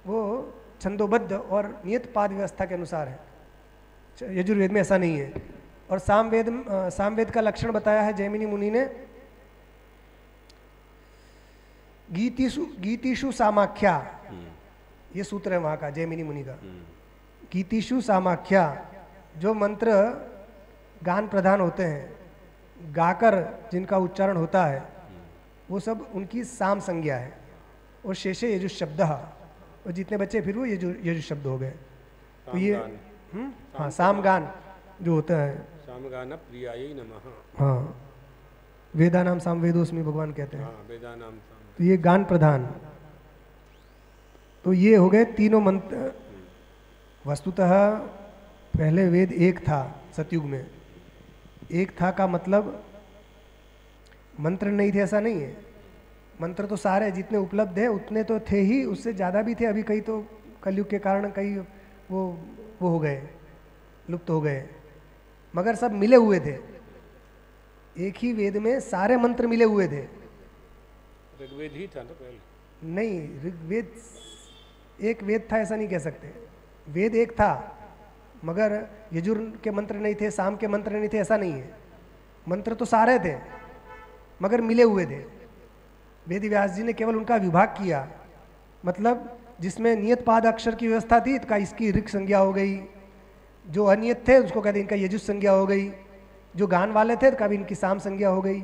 वो छंदोबद्ध और नियत पाद व्यवस्था के अनुसार है। यजुर्वेद में ऐसा नहीं है। और सामवेद का लक्षण बताया है जैमिनी मुनि ने, गीतिषु सामाख्या, ये सूत्र है वहाँ का जैमिनी मुनि का। गीतिषु सामाख्या, जो मंत्र गान प्रधान होते हैं, गाकर जिनका उच्चारण होता है, वो सब उनकी साम संज्ञा है। और शेषे यजु शब्द, और जितने बच्चे फिर वो यजु शब्द हो गए। तो ये हाँ, साम गान जो होता है, सामगान प्रियायै नमः। हाँ, वेदा नाम साम वेदोस्मि भगवान कहते हैं। हाँ, वेदा नाम साम। तो ये गान प्रधान। तो ये हो गए तीनों मंत्र। वस्तुतः पहले वेद एक था सतयुग में। एक था का मतलब मंत्र नहीं थे ऐसा नहीं है। मंत्र तो सारे जितने उपलब्ध हैं उतने तो थे ही, उससे ज़्यादा भी थे। अभी कई तो कलयुग के कारण कई वो हो गए, लुप्त हो गए, मगर सब मिले हुए थे। एक ही वेद में सारे मंत्र मिले हुए थे। ऋग्वेद ही था ना पहले? नहीं, ऋग्वेद एक वेद था ऐसा नहीं कह सकते। वेद एक था मगर यजुर के मंत्र नहीं थे, साम के मंत्र नहीं थे ऐसा नहीं है। मंत्र तो सारे थे मगर मिले हुए थे। वेद व्यास जी ने केवल उनका विभाग किया, मतलब जिसमें नियत पाद अक्षर की व्यवस्था थी तो का इसकी ऋक् संज्ञा हो गई, जो अनियत थे उसको कहते इनका यजुस संज्ञा हो गई, जो गान वाले थे तो कभी इनकी साम संज्ञा हो गई,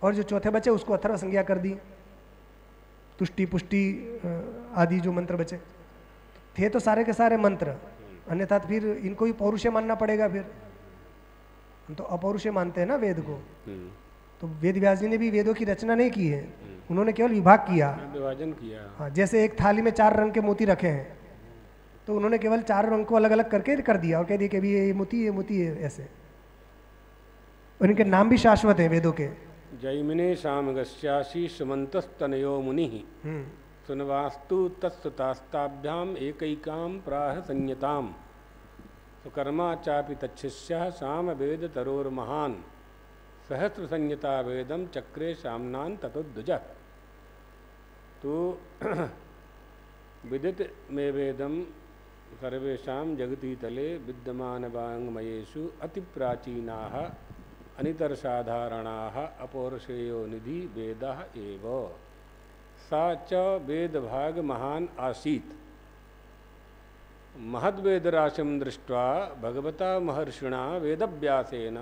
और जो चौथे बचे उसको अथर्व संज्ञा कर दी। तुष्टि पुष्टि आदि जो मंत्र बचे थे तो सारे के सारे मंत्र अन्यथा तो फिर इनको भी पौरुषे मानना पड़ेगा। फिर हम तो अपौरुषे मानते हैं ना वेद को। तो वेद व्यास जी ने भी वेदों की रचना नहीं की है, उन्होंने केवल विभाग किया, विभाजन किया। हाँ, जैसे एक थाली में 4 रंग के मोती रखे हैं तो उन्होंने केवल 4 रंग को अलग अलग करके कर दिया और कह दिया कि अभी ये मोती है, ऐसे। और इनके नाम भी शाश्वत हैं वेदों के। जैमिने शामगस्यासी सुमंतस्तनयो मुनि सुनवास्तु तत्सुतास्ताभ्याम एकैकाम प्राह संयताम सुकर्मा चापि तच्छिष्यः साम वेद तरोर्महान सहस्र संयता वेदम चक्रे शामनान ततोद्वज। तो विदित में वेदम सर्वेषां जगति तले विद्यमान वाङ्मयेषु अतिप्राचीनाः अनितरसाधारणाः अपौरुषेयो निधि वेदः एव। सा च वेदभाग महान आसीत्। महद्वेदराशिं दृष्ट्वा भगवता महर्षिणा वेदव्यासेन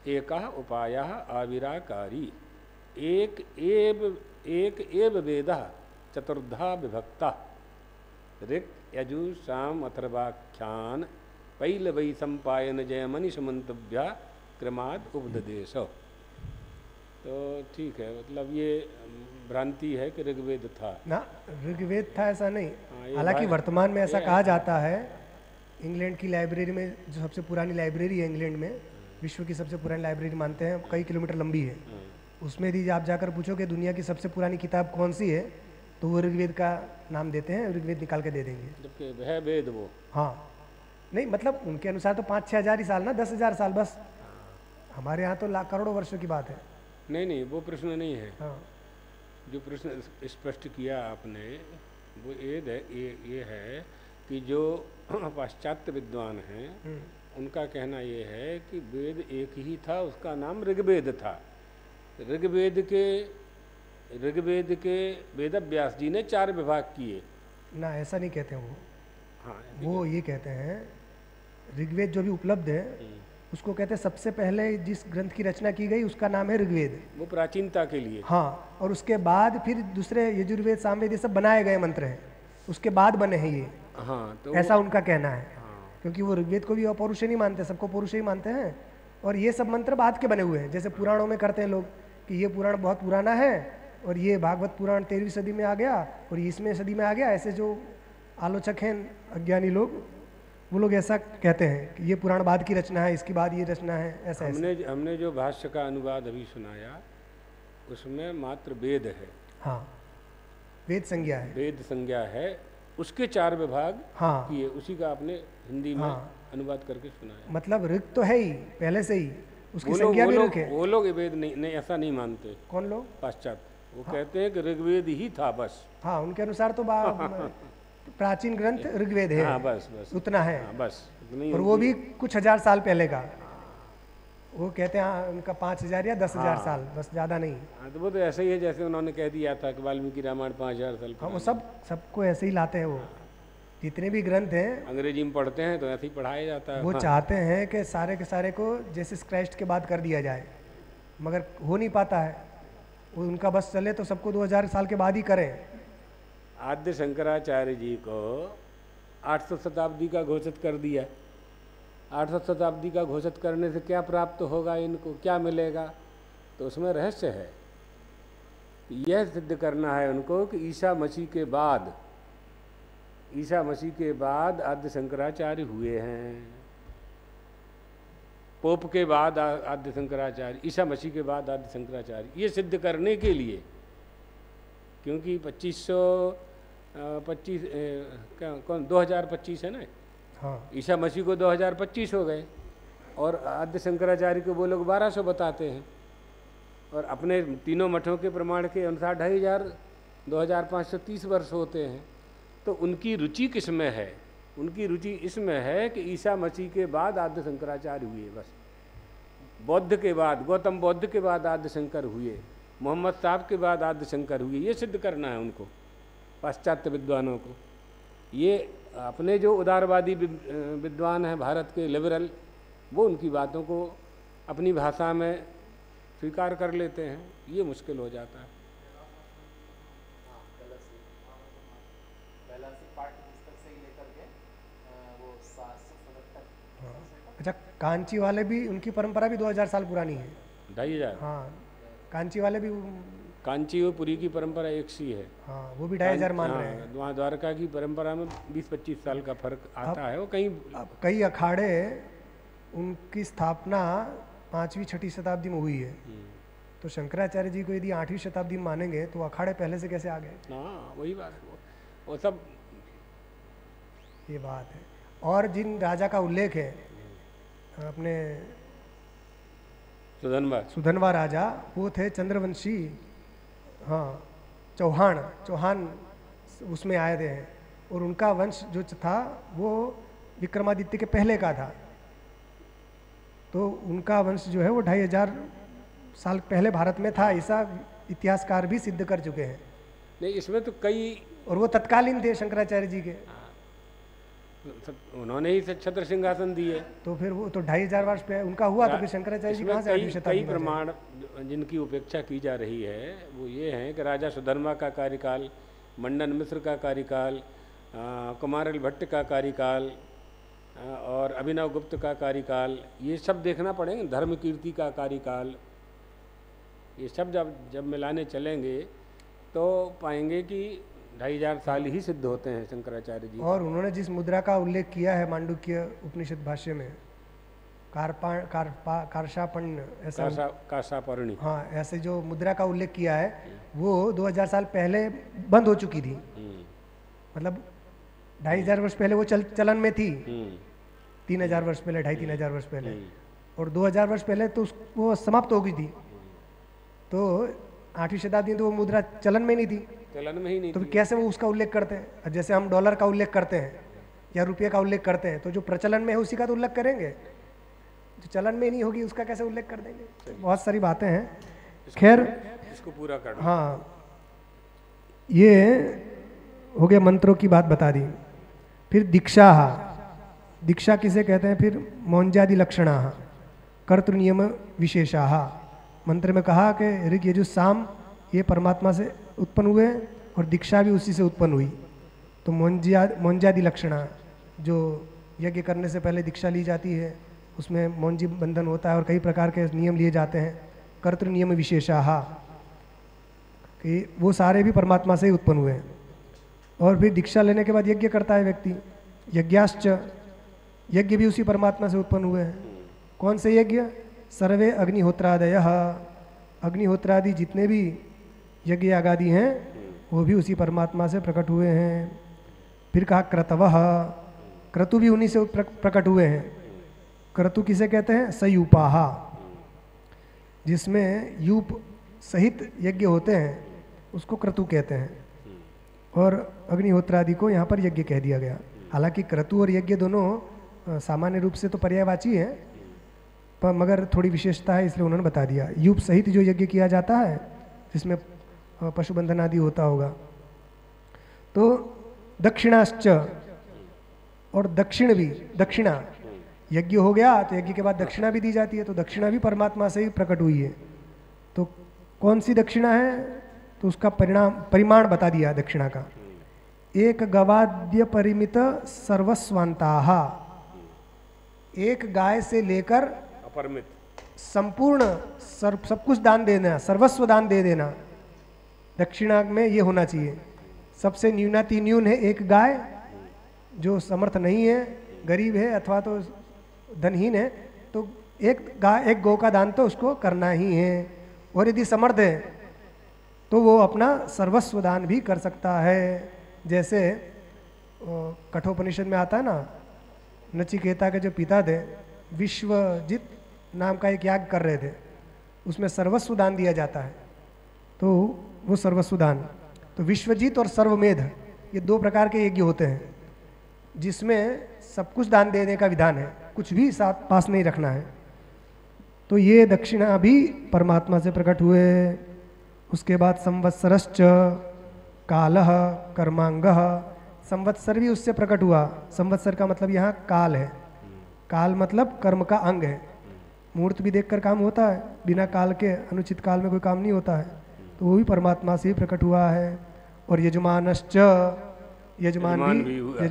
एकः उपायः आविराकारी। एक एव वेदः चतुर्धा विभक्ता ऋक् यजु साम अथर्वाख्यान पैलवै संपायन जयमनि सुमंतभ्या क्रमाद उपदेश। तो ठीक है, मतलब ये भ्रांति है कि ऋग्वेद था ना, ऋग्वेद था ऐसा नहीं। हालांकि वर्तमान में ऐसा कहा जाता है, इंग्लैंड की लाइब्रेरी में, जो सबसे पुरानी लाइब्रेरी है इंग्लैंड में, विश्व की सबसे पुरानी लाइब्रेरी मानते हैं, कई किलोमीटर लंबी है, उसमें यदि आप जाकर पूछो कि दुनिया की सबसे पुरानी किताब कौन सी है तो वो ऋग्वेद का नाम देते हैं, ऋग्वेद निकाल के दे देंगे। जबकि है वेद वो। हाँ, नहीं मतलब उनके अनुसार तो 5-6 हज़ार ही साल ना, 10,000 साल बस। हमारे यहाँ तो लाख करोड़ों वर्षों की बात है। नहीं, वो प्रश्न नहीं है। हाँ, जो प्रश्न स्पष्ट किया आपने वो ये है कि जो पाश्चात्य विद्वान हैं उनका कहना ये है कि वेद एक ही था, उसका नाम ऋग्वेद था। ऋग्वेद के वेदव्यास जी ने 4 विभाग किए ना, ऐसा नहीं कहते वो। हाँ, वो ये कहते हैं ऋग्वेद जो भी उपलब्ध है उसको कहते हैं सबसे पहले जिस ग्रंथ की रचना की गई उसका नाम है ऋग्वेद, वो प्राचीनता के लिए। हाँ, और उसके बाद फिर दूसरे यजुर्वेद, सामवेद, ये सब बनाए गए मंत्र हैं, उसके बाद बने हैं ये। हाँ, तो ऐसा उनका कहना है। हाँ। क्योंकि वो ऋग्वेद को भी अपौरुषे नहीं मानते, सबको पौरुषे ही मानते हैं। और ये सब मंत्र बाद के बने हुए हैं, जैसे पुराणों में करते हैं लोग कि ये पुराण बहुत पुराना है और ये भागवत पुराण 13वीं सदी में आ गया और ये इसमें सदी में आ गया। ऐसे जो आलोचक हैं अज्ञानी लोग, वो लोग ऐसा कहते हैं कि ये पुराण बाद की रचना है, इसके बाद ये रचना है, ऐसा। हमने जो भाष्य का अनुवाद अभी सुनाया उसमें मात्र वेद है। हाँ, वेद संज्ञा है, वेद संज्ञा है, उसके 4 विभाग हाँ किए, उसी का आपने हिंदी में हाँ अनुवाद करके सुनाया। मतलब ऋग तो है ही पहले से ही, उसकी संज्ञा भी ऋग है। वो लोग वेद नहीं ऐसा नहीं मानते। कौन लोग? पाश्चात्य। वो कहते हैं कि ऋग्वेद ही था बस। हाँ, उनके अनुसार तो प्राचीन ग्रंथ ऋग्वेद है। हाँ, बस उतना है। हाँ, बस और वो भी कुछ हजार साल पहले का। वो कहते हैं हाँ, उनका 5,000 या 10,000 साल, बस ज़्यादा नहीं। हाँ, तो वो तो ऐसे ही है जैसे उन्होंने कह दिया था कि वाल्मीकि रामायण 5,000 साल। हाँ, वो सबको ऐसे ही लाते हैं। वो जितने भी ग्रंथ हैं अंग्रेजी में पढ़ते हैं तो ऐसे ही पढ़ाया जाता है। वो चाहते हैं कि सारे के सारे को जैसे क्राइस्ट के बाद कर दिया जाए, मगर हो नहीं पाता है। वो उनका बस चले तो सबको 2000 साल के बाद ही करें। आद्य शंकराचार्य जी को 800 शताब्दी का घोषित कर दिया। 800 शताब्दी का घोषित करने से क्या प्राप्त होगा, इनको क्या मिलेगा? तो उसमें रहस्य है। यह सिद्ध करना है उनको कि ईसा मसीह के बाद आद्य शंकराचार्य हुए हैं। पोप के बाद आद्य शंकराचार्य, ईसा मसीह के बाद आद्य शंकराचार्य, ये सिद्ध करने के लिए, क्योंकि 2025 है ना। हाँ, ईसा मसीह को 2025 हो गए और आद्य शंकराचार्य को वो लोग 1200 बताते हैं, और अपने तीनों मठों के प्रमाण के अनुसार 2530 वर्ष होते हैं। तो उनकी रुचि किस में है? उनकी रुचि इसमें है कि ईसा मसीह के बाद आद्य शंकराचार्य हुए। बस बौद्ध के बाद, गौतम बुद्ध के बाद आद्य शंकर हुए, मोहम्मद साहब के बाद आद्य शंकर हुए। ये सिद्ध करना है उनको, पाश्चात्य विद्वानों को। ये अपने जो उदारवादी विद्वान हैं भारत के, लिबरल, वो उनकी बातों को अपनी भाषा में स्वीकार कर लेते हैं। ये मुश्किल हो जाता है। पहला से पाठ्य पुस्तक से ही लेकर के वो अच्छा, कांची वाले भी, उनकी परंपरा भी 2000 साल पुरानी है। 2500। हाँ, कांची वाले भी, कांची और पुरी की परंपरा एक सी है। हाँ, वो भी 2500 मान रहे हैं। वहाँ द्वारका की परंपरा में 20-25 साल का फर्क आता है। वो कहीं अब कई अखाड़े, उनकी स्थापना 5वीं 6वीं शताब्दी में हुई है, तो शंकराचार्य जी को यदि 8वीं शताब्दी में मानेंगे तो अखाड़े पहले से कैसे आ गए? हाँ, वही बात, वो सब ये बात है। और जिन राजा का उल्लेख है अपने सुधनवा राजा, वो थे चंद्रवंशी, हाँ, चौहान उसमें आए थे हैं, और उनका वंश जो था वो विक्रमादित्य के पहले का था, तो उनका वंश जो है वो 2500 साल पहले भारत में था, ऐसा इतिहासकार भी सिद्ध कर चुके हैं। नहीं, इसमें तो कई, और वो तत्कालीन थे शंकराचार्य जी के, उन्होंने ही छत्र सिंहासन दिए, तो फिर वो तो 2500 वर्ष पे उनका हुआ, तो फिर शंकराचार्य जी कहाँ से 8वीं शताब्दी कई में? प्रमाण जिनकी उपेक्षा की जा रही है वो ये हैं कि राजा सुधर्मा का कार्यकाल, मंडन मिश्र का कार्यकाल, कुमारल भट्ट का कार्यकाल और अभिनव गुप्त का कार्यकाल, ये सब देखना पड़ेगा, धर्म कीर्ति का कार्यकाल, ये सब जब मिलाने चलेंगे तो पाएंगे कि 2500 साल ही सिद्ध होते हैं शंकराचार्य जी। और उन्होंने जिस मुद्रा का उल्लेख किया है मांडुक्य उपनिषद भाष्य में, कार्षापण्य, ऐसा काशापर्णी, हाँ, ऐसे जो मुद्रा का उल्लेख किया है वो 2000 साल पहले बंद हो चुकी थी, मतलब 2500 वर्ष पहले वो चलन में थी, 3000 वर्ष पहले, 2500-3000 वर्ष पहले, और 2000 वर्ष पहले तो वो समाप्त हो गई थी, तो 8वीं शताब्दी में तो वो मुद्रा चलन में नहीं थी, चलन में ही नहीं, तो कैसे वो उसका उल्लेख करते हैं? जैसे हम डॉलर का उल्लेख करते हैं या रुपये का उल्लेख करते हैं, तो जो प्रचलन में है उसी का तो उल्लेख करेंगे, जो चलन में नहीं होगी उसका कैसे उल्लेख कर देंगे? बहुत सारी बातें हैं। खैर, इसको पूरा कर, हाँ, ये हो गया, मंत्रों की बात बता दी। फिर दीक्षा किसे कहते हैं? फिर मौंजादि लक्षणा, कर्तृ नियम विशेषाः। मंत्र में कहा कि ऋग यजुः साम ये परमात्मा से उत्पन्न हुए और दीक्षा भी उसी से उत्पन्न हुई, तो मौंजादि लक्षणा, जो यज्ञ करने से पहले दीक्षा ली जाती है उसमें मौंजी बंधन होता है और कई प्रकार के नियम लिए जाते हैं। कर्तृ नियम विशेषाः, कि वो सारे भी परमात्मा से ही उत्पन्न हुए हैं। और फिर दीक्षा लेने के बाद यज्ञ करता है व्यक्ति, यज्ञाश्च, यज्ञ भी उसी परमात्मा से उत्पन्न हुए हैं। कौन से यज्ञ? सर्वे अग्निहोत्रादयः, अग्निहोत्रादि जितने भी यज्ञ यागादि हैं वो भी उसी परमात्मा से प्रकट हुए हैं। फिर कहा क्रतवः, क्रतु भी उन्हीं से प्रकट हुए हैं। क्रतु किसे कहते हैं? सयूपाः, जिसमें यूप सहित यज्ञ होते हैं उसको क्रतु कहते हैं, और अग्निहोत्रादि को यहाँ पर यज्ञ कह दिया गया। हालांकि क्रतु और यज्ञ दोनों सामान्य रूप से तो पर्यायवाची हैं, पर मगर थोड़ी विशेषता है इसलिए उन्होंने बता दिया। यूप सहित जो यज्ञ किया जाता है जिसमें पशुबंधन आदि होता होगा। तो दक्षिणाश्च, और दक्षिण भी, दक्षिणा, यज्ञ हो गया तो यज्ञ के बाद दक्षिणा भी दी जाती है, तो दक्षिणा भी परमात्मा से ही प्रकट हुई है। तो कौन सी दक्षिणा है? तो उसका परिमाण बता दिया दक्षिणा का। एक गवाद्य परिमित सर्वस्वांताः, एक गाय से लेकर अपरिमित संपूर्ण सब कुछ दान देना, सर्वस्व दान दे देना, दक्षिणा में ये होना चाहिए। सबसे न्यूनाति न्यून है एक गाय, जो समर्थ नहीं है, गरीब है अथवा तो धनहीन है, तो एक गौ का दान तो उसको करना ही है। और यदि समर्थ है तो वो अपना सर्वस्व दान भी कर सकता है। जैसे कठोपनिषद में आता है ना, नचिकेता के जो पिता थे विश्वजित नाम का एक याग कर रहे थे, उसमें सर्वस्व दान दिया जाता है, तो वो सर्वस्व दान, तो विश्वजित और सर्वमेध ये दो प्रकार के यज्ञ होते हैं जिसमें सब कुछ दान देने का विधान है, कुछ भी साथ पास नहीं रखना है। तो ये दक्षिणा भी परमात्मा से प्रकट हुए। उसके बाद संवत्सरश्च कालः कर्मांगः, संवत्सर भी उससे प्रकट हुआ। संवत्सर का मतलब यहाँ काल है, काल मतलब कर्म का अंग है। मुहूर्त भी देखकर काम होता है, बिना काल के अनुचित काल में कोई काम नहीं होता है, तो वो भी परमात्मा से ही प्रकट हुआ है। और यजमानश्च, हुआ।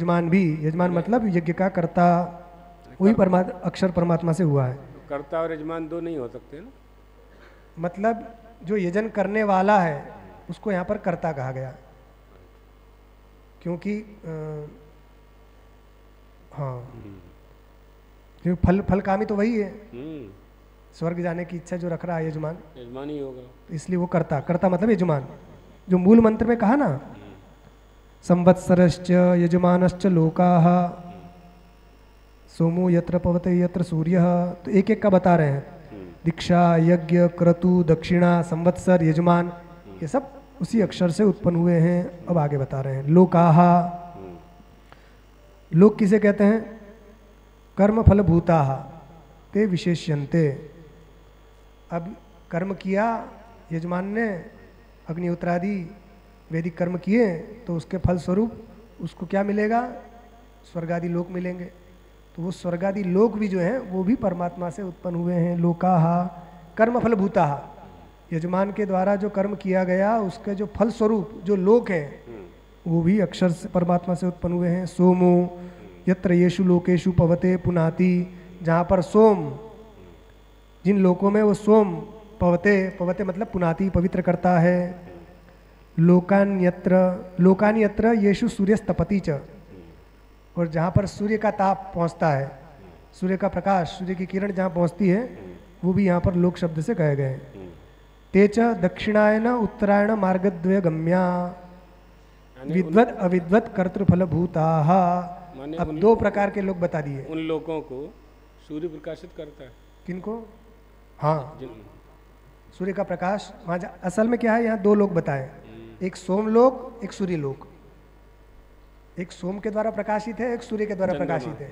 यजमान मतलब यज्ञ का कर्ता, वही अक्षर परमात्मा से हुआ है। कर्ता और यजमान दो नहीं हो सकते ना। मतलब जो यजन करने वाला है उसको यहाँ पर कर्ता कहा गया, क्योंकि हाँ, क्योंकि फल कामी तो वही है, स्वर्ग जाने की इच्छा जो रख रहा है यजमान ही होगा, इसलिए वो कर्ता मतलब यजमान। जो मूल मंत्र में कहा ना, संवत्सरश्च यजमानश्च लोकाः सोमो यत्र पवते यत्र सूर्यः, तो एक एक का बता रहे हैं। दीक्षा, यज्ञ, क्रतु, दक्षिणा, संवत्सर, यजमान, ये सब उसी अक्षर से उत्पन्न हुए हैं। अब आगे बता रहे हैं लोकाः। लोक किसे कहते हैं? कर्म फल भूताः ते विशेष्यन्ते। अब कर्म किया यजमान ने, अग्निहोत्रादि वैदिक कर्म किए, तो उसके फल स्वरूप उसको क्या मिलेगा? स्वर्गादि लोक मिलेंगे। तो वो स्वर्गादि लोक भी जो हैं वो भी परमात्मा से उत्पन्न हुए हैं। लोकाः कर्म फल भूताः, यजमान के द्वारा जो कर्म किया गया उसके जो फल स्वरूप जो लोक हैं वो भी अक्षर से परमात्मा से उत्पन्न हुए हैं। सोमो यत्र येषु लोकेषु पवते पुनाति, जहाँ पर सोम, जिन लोकों में वो सोम पवते मतलब पुनाति, पवित्र करता है। लोकान्यत्र येषु सूर्यस्तपति च, और जहाँ पर सूर्य का ताप पहुँचता है, सूर्य का प्रकाश, सूर्य की किरण जहाँ पहुँचती है, वो भी यहाँ पर लोक शब्द से कहे गए। ते च दक्षिणायन उत्तरायण मार्गद्वय गम्या विद्वत अविद्वत कर्तृफल भूताः। अब दो प्रकार के लोग बता दिए। उन लोगों को सूर्य प्रकाशित करता है। किनको? हाँ, सूर्य का प्रकाश। वहाँ असल में क्या है, यहाँ दो लोग बताए, एक सोमलोक, एक सूर्यलोक। एक सोम के द्वारा प्रकाशित है, एक सूर्य के द्वारा प्रकाशित है।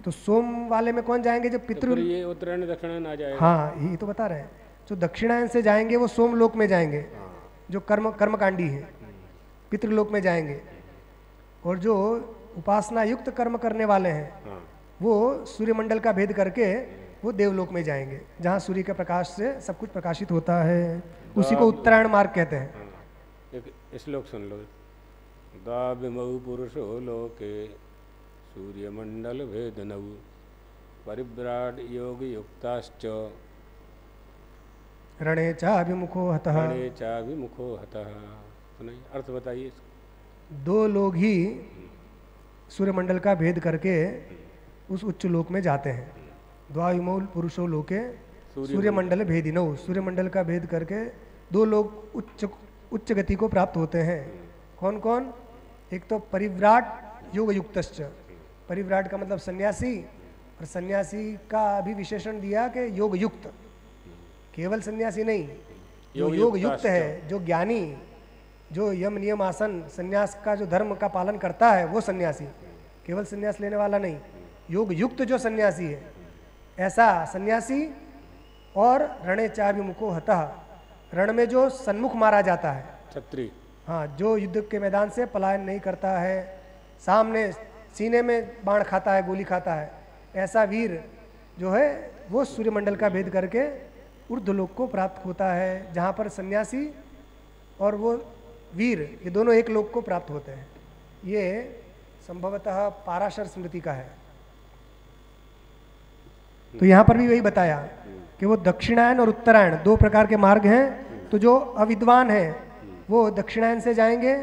तो सोम वाले में कौन जाएंगे? जब पितृ, ये उत्तरायण दक्षिणायन आ जाएगा। हाँ, यही तो बता रहे हैं। जो दक्षिणायन से जाएंगे वो सोमलोक में जाएंगे, जो कर्मकांडी है, पितृलोक में जाएंगे। और जो उपासना युक्त कर्म करने वाले हैं वो सूर्यमंडल का भेद करके वो देवलोक में जाएंगे, जहाँ सूर्य के प्रकाश से सब कुछ प्रकाशित होता है। उसी को उत्तरायण मार्ग कहते हैं। एक श्लोक सुन लो। द्वाविमौ पुरुषो लोके सूर्यमंडल भेदनौ परिव्राड योग युक्ताश्च रणे चाभिमुखो हतः। रणे चाभिमुखो हतः। सुनाइए, अर्थ बताइए। दो लोग ही सूर्यमंडल का भेद करके उस उच्च लोक में जाते हैं। द्वाविमौ पुरुषो लोके सूर्यमंडल भेदिनौ, सूर्यमंडल का भेद करके दो लोग उच्च गति को प्राप्त होते हैं। कौन कौन? एक तो परिव्राट योग युक्तश्च। परिव्राट का मतलब सन्यासी, और सन्यासी का भी विशेषण दिया कि योग युक्त, केवल सन्यासी नहीं, जो योग युक्त है, जो ज्ञानी, जो यम नियम आसन सन्यास का जो धर्म का पालन करता है वो सन्यासी, केवल सन्यास लेने वाला नहीं, योग युक्त जो सन्यासी है, ऐसा सन्यासी। और रणे चाभिमुखो हतः, रण में जो सन्मुख मारा जाता है, क्षत्रिय, हाँ, जो युद्ध के मैदान से पलायन नहीं करता है, सामने सीने में बाण खाता है, गोली खाता है, ऐसा वीर जो है वो सूर्यमंडल का भेद करके ऊर्ध्वलोक को प्राप्त होता है, जहाँ पर सन्यासी और वो वीर ये दोनों एक लोक को प्राप्त होते हैं। ये संभवतः पाराशर स्मृति का है। तो यहाँ पर भी वही बताया कि वो दक्षिणायन और उत्तरायण दो प्रकार के मार्ग हैं। तो जो अविद्वान है वो दक्षिणायन से जाएंगे,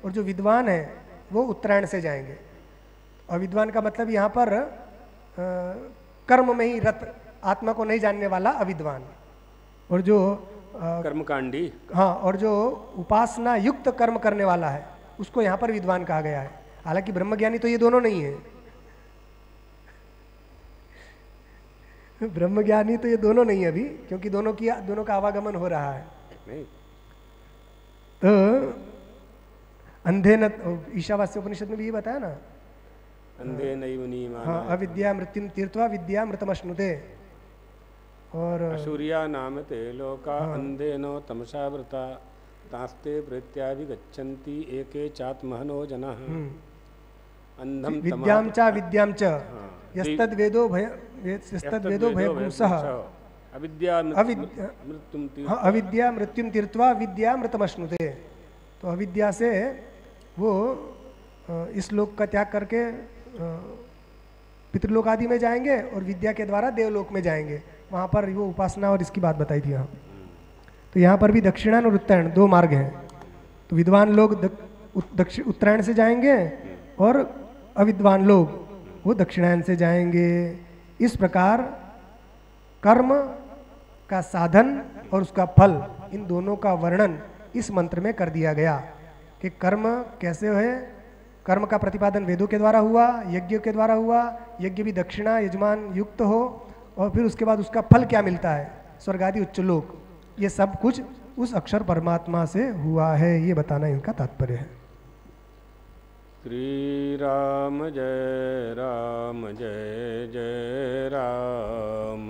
और जो विद्वान है वो उत्तरायण से जाएंगे। अविद्वान का मतलब यहाँ पर कर्म में ही रत, आत्मा को नहीं जानने वाला अविद्वान। और जो कर्मकांडी, हाँ, और जो उपासना युक्त कर्म करने वाला है उसको यहाँ पर विद्वान कहा गया है। हालांकि ब्रह्मज्ञानी तो ये दोनों नहीं है, ब्रह्मज्ञानी तो ये दोनों नहीं है अभी, क्योंकि दोनों का आवागमन हो रहा है। नहीं। तो अंधे न, ईशावास्य उपनिषद में भी ये बताया ना, अंधे नैव नीयमाना। हाँ, अविद्या मृत्युम तीर्थवा विद्या मृतमश्नुते। और असूर्या नाम ते लोका अंधेनो तमसा वृता तास्ते प्रत्याभिगच्छन्ति एके चात्महनो जनाः। अंधम विद्याम चा विद्याम च यस्तद्वेदो भयपुंसः। अविद्या मृत्युम तीर्थ। हाँ, अविद्या मृत्युम तीर्थवा विद्या मृतमश्नुते। तो अविद्या से वो इस लोक का त्याग करके पितृलोक आदि में जाएंगे और विद्या के द्वारा देवलोक में जाएंगे। वहाँ पर वो उपासना और इसकी बात बताई थी यहाँ। तो यहाँ पर भी दक्षिणायन और उत्तरायण दो मार्ग हैं। तो विद्वान लोग उत्तरायण से जाएंगे और अविद्वान लोग वो दक्षिणायन से जाएंगे। इस प्रकार कर्म का साधन और उसका फल, इन दोनों का वर्णन इस मंत्र में कर दिया गया कि कर्म कैसे है। कर्म का प्रतिपादन वेदों के द्वारा हुआ, यज्ञ के द्वारा हुआ, यज्ञ भी दक्षिणा यजमान युक्त हो, और फिर उसके बाद उसका फल क्या मिलता है, स्वर्ग आदि उच्च लोक। ये सब कुछ उस अक्षर परमात्मा से हुआ है, ये बताना इनका तात्पर्य है। श्री राम जय राम जय जय राम।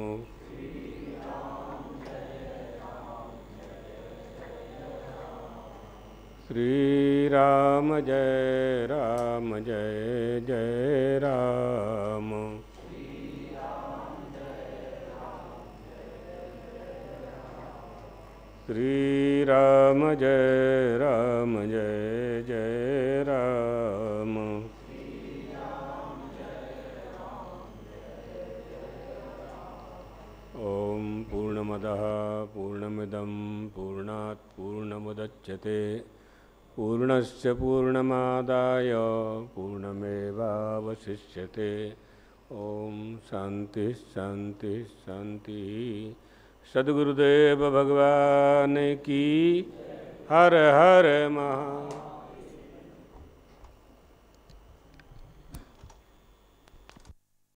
श्री राम जय राम जय जय राम। श्री राम जय राम जय जय राम। ओम पूर्णमदः पूर्णमिदं पूर्णात् पूर्णमुदच्यते पूर्णस्य पूर्णमादाय पूर्णमेवावशिष्यते। ओम शांति शांति शांति। सद्गुरुदेव भगवान की हर हर महा।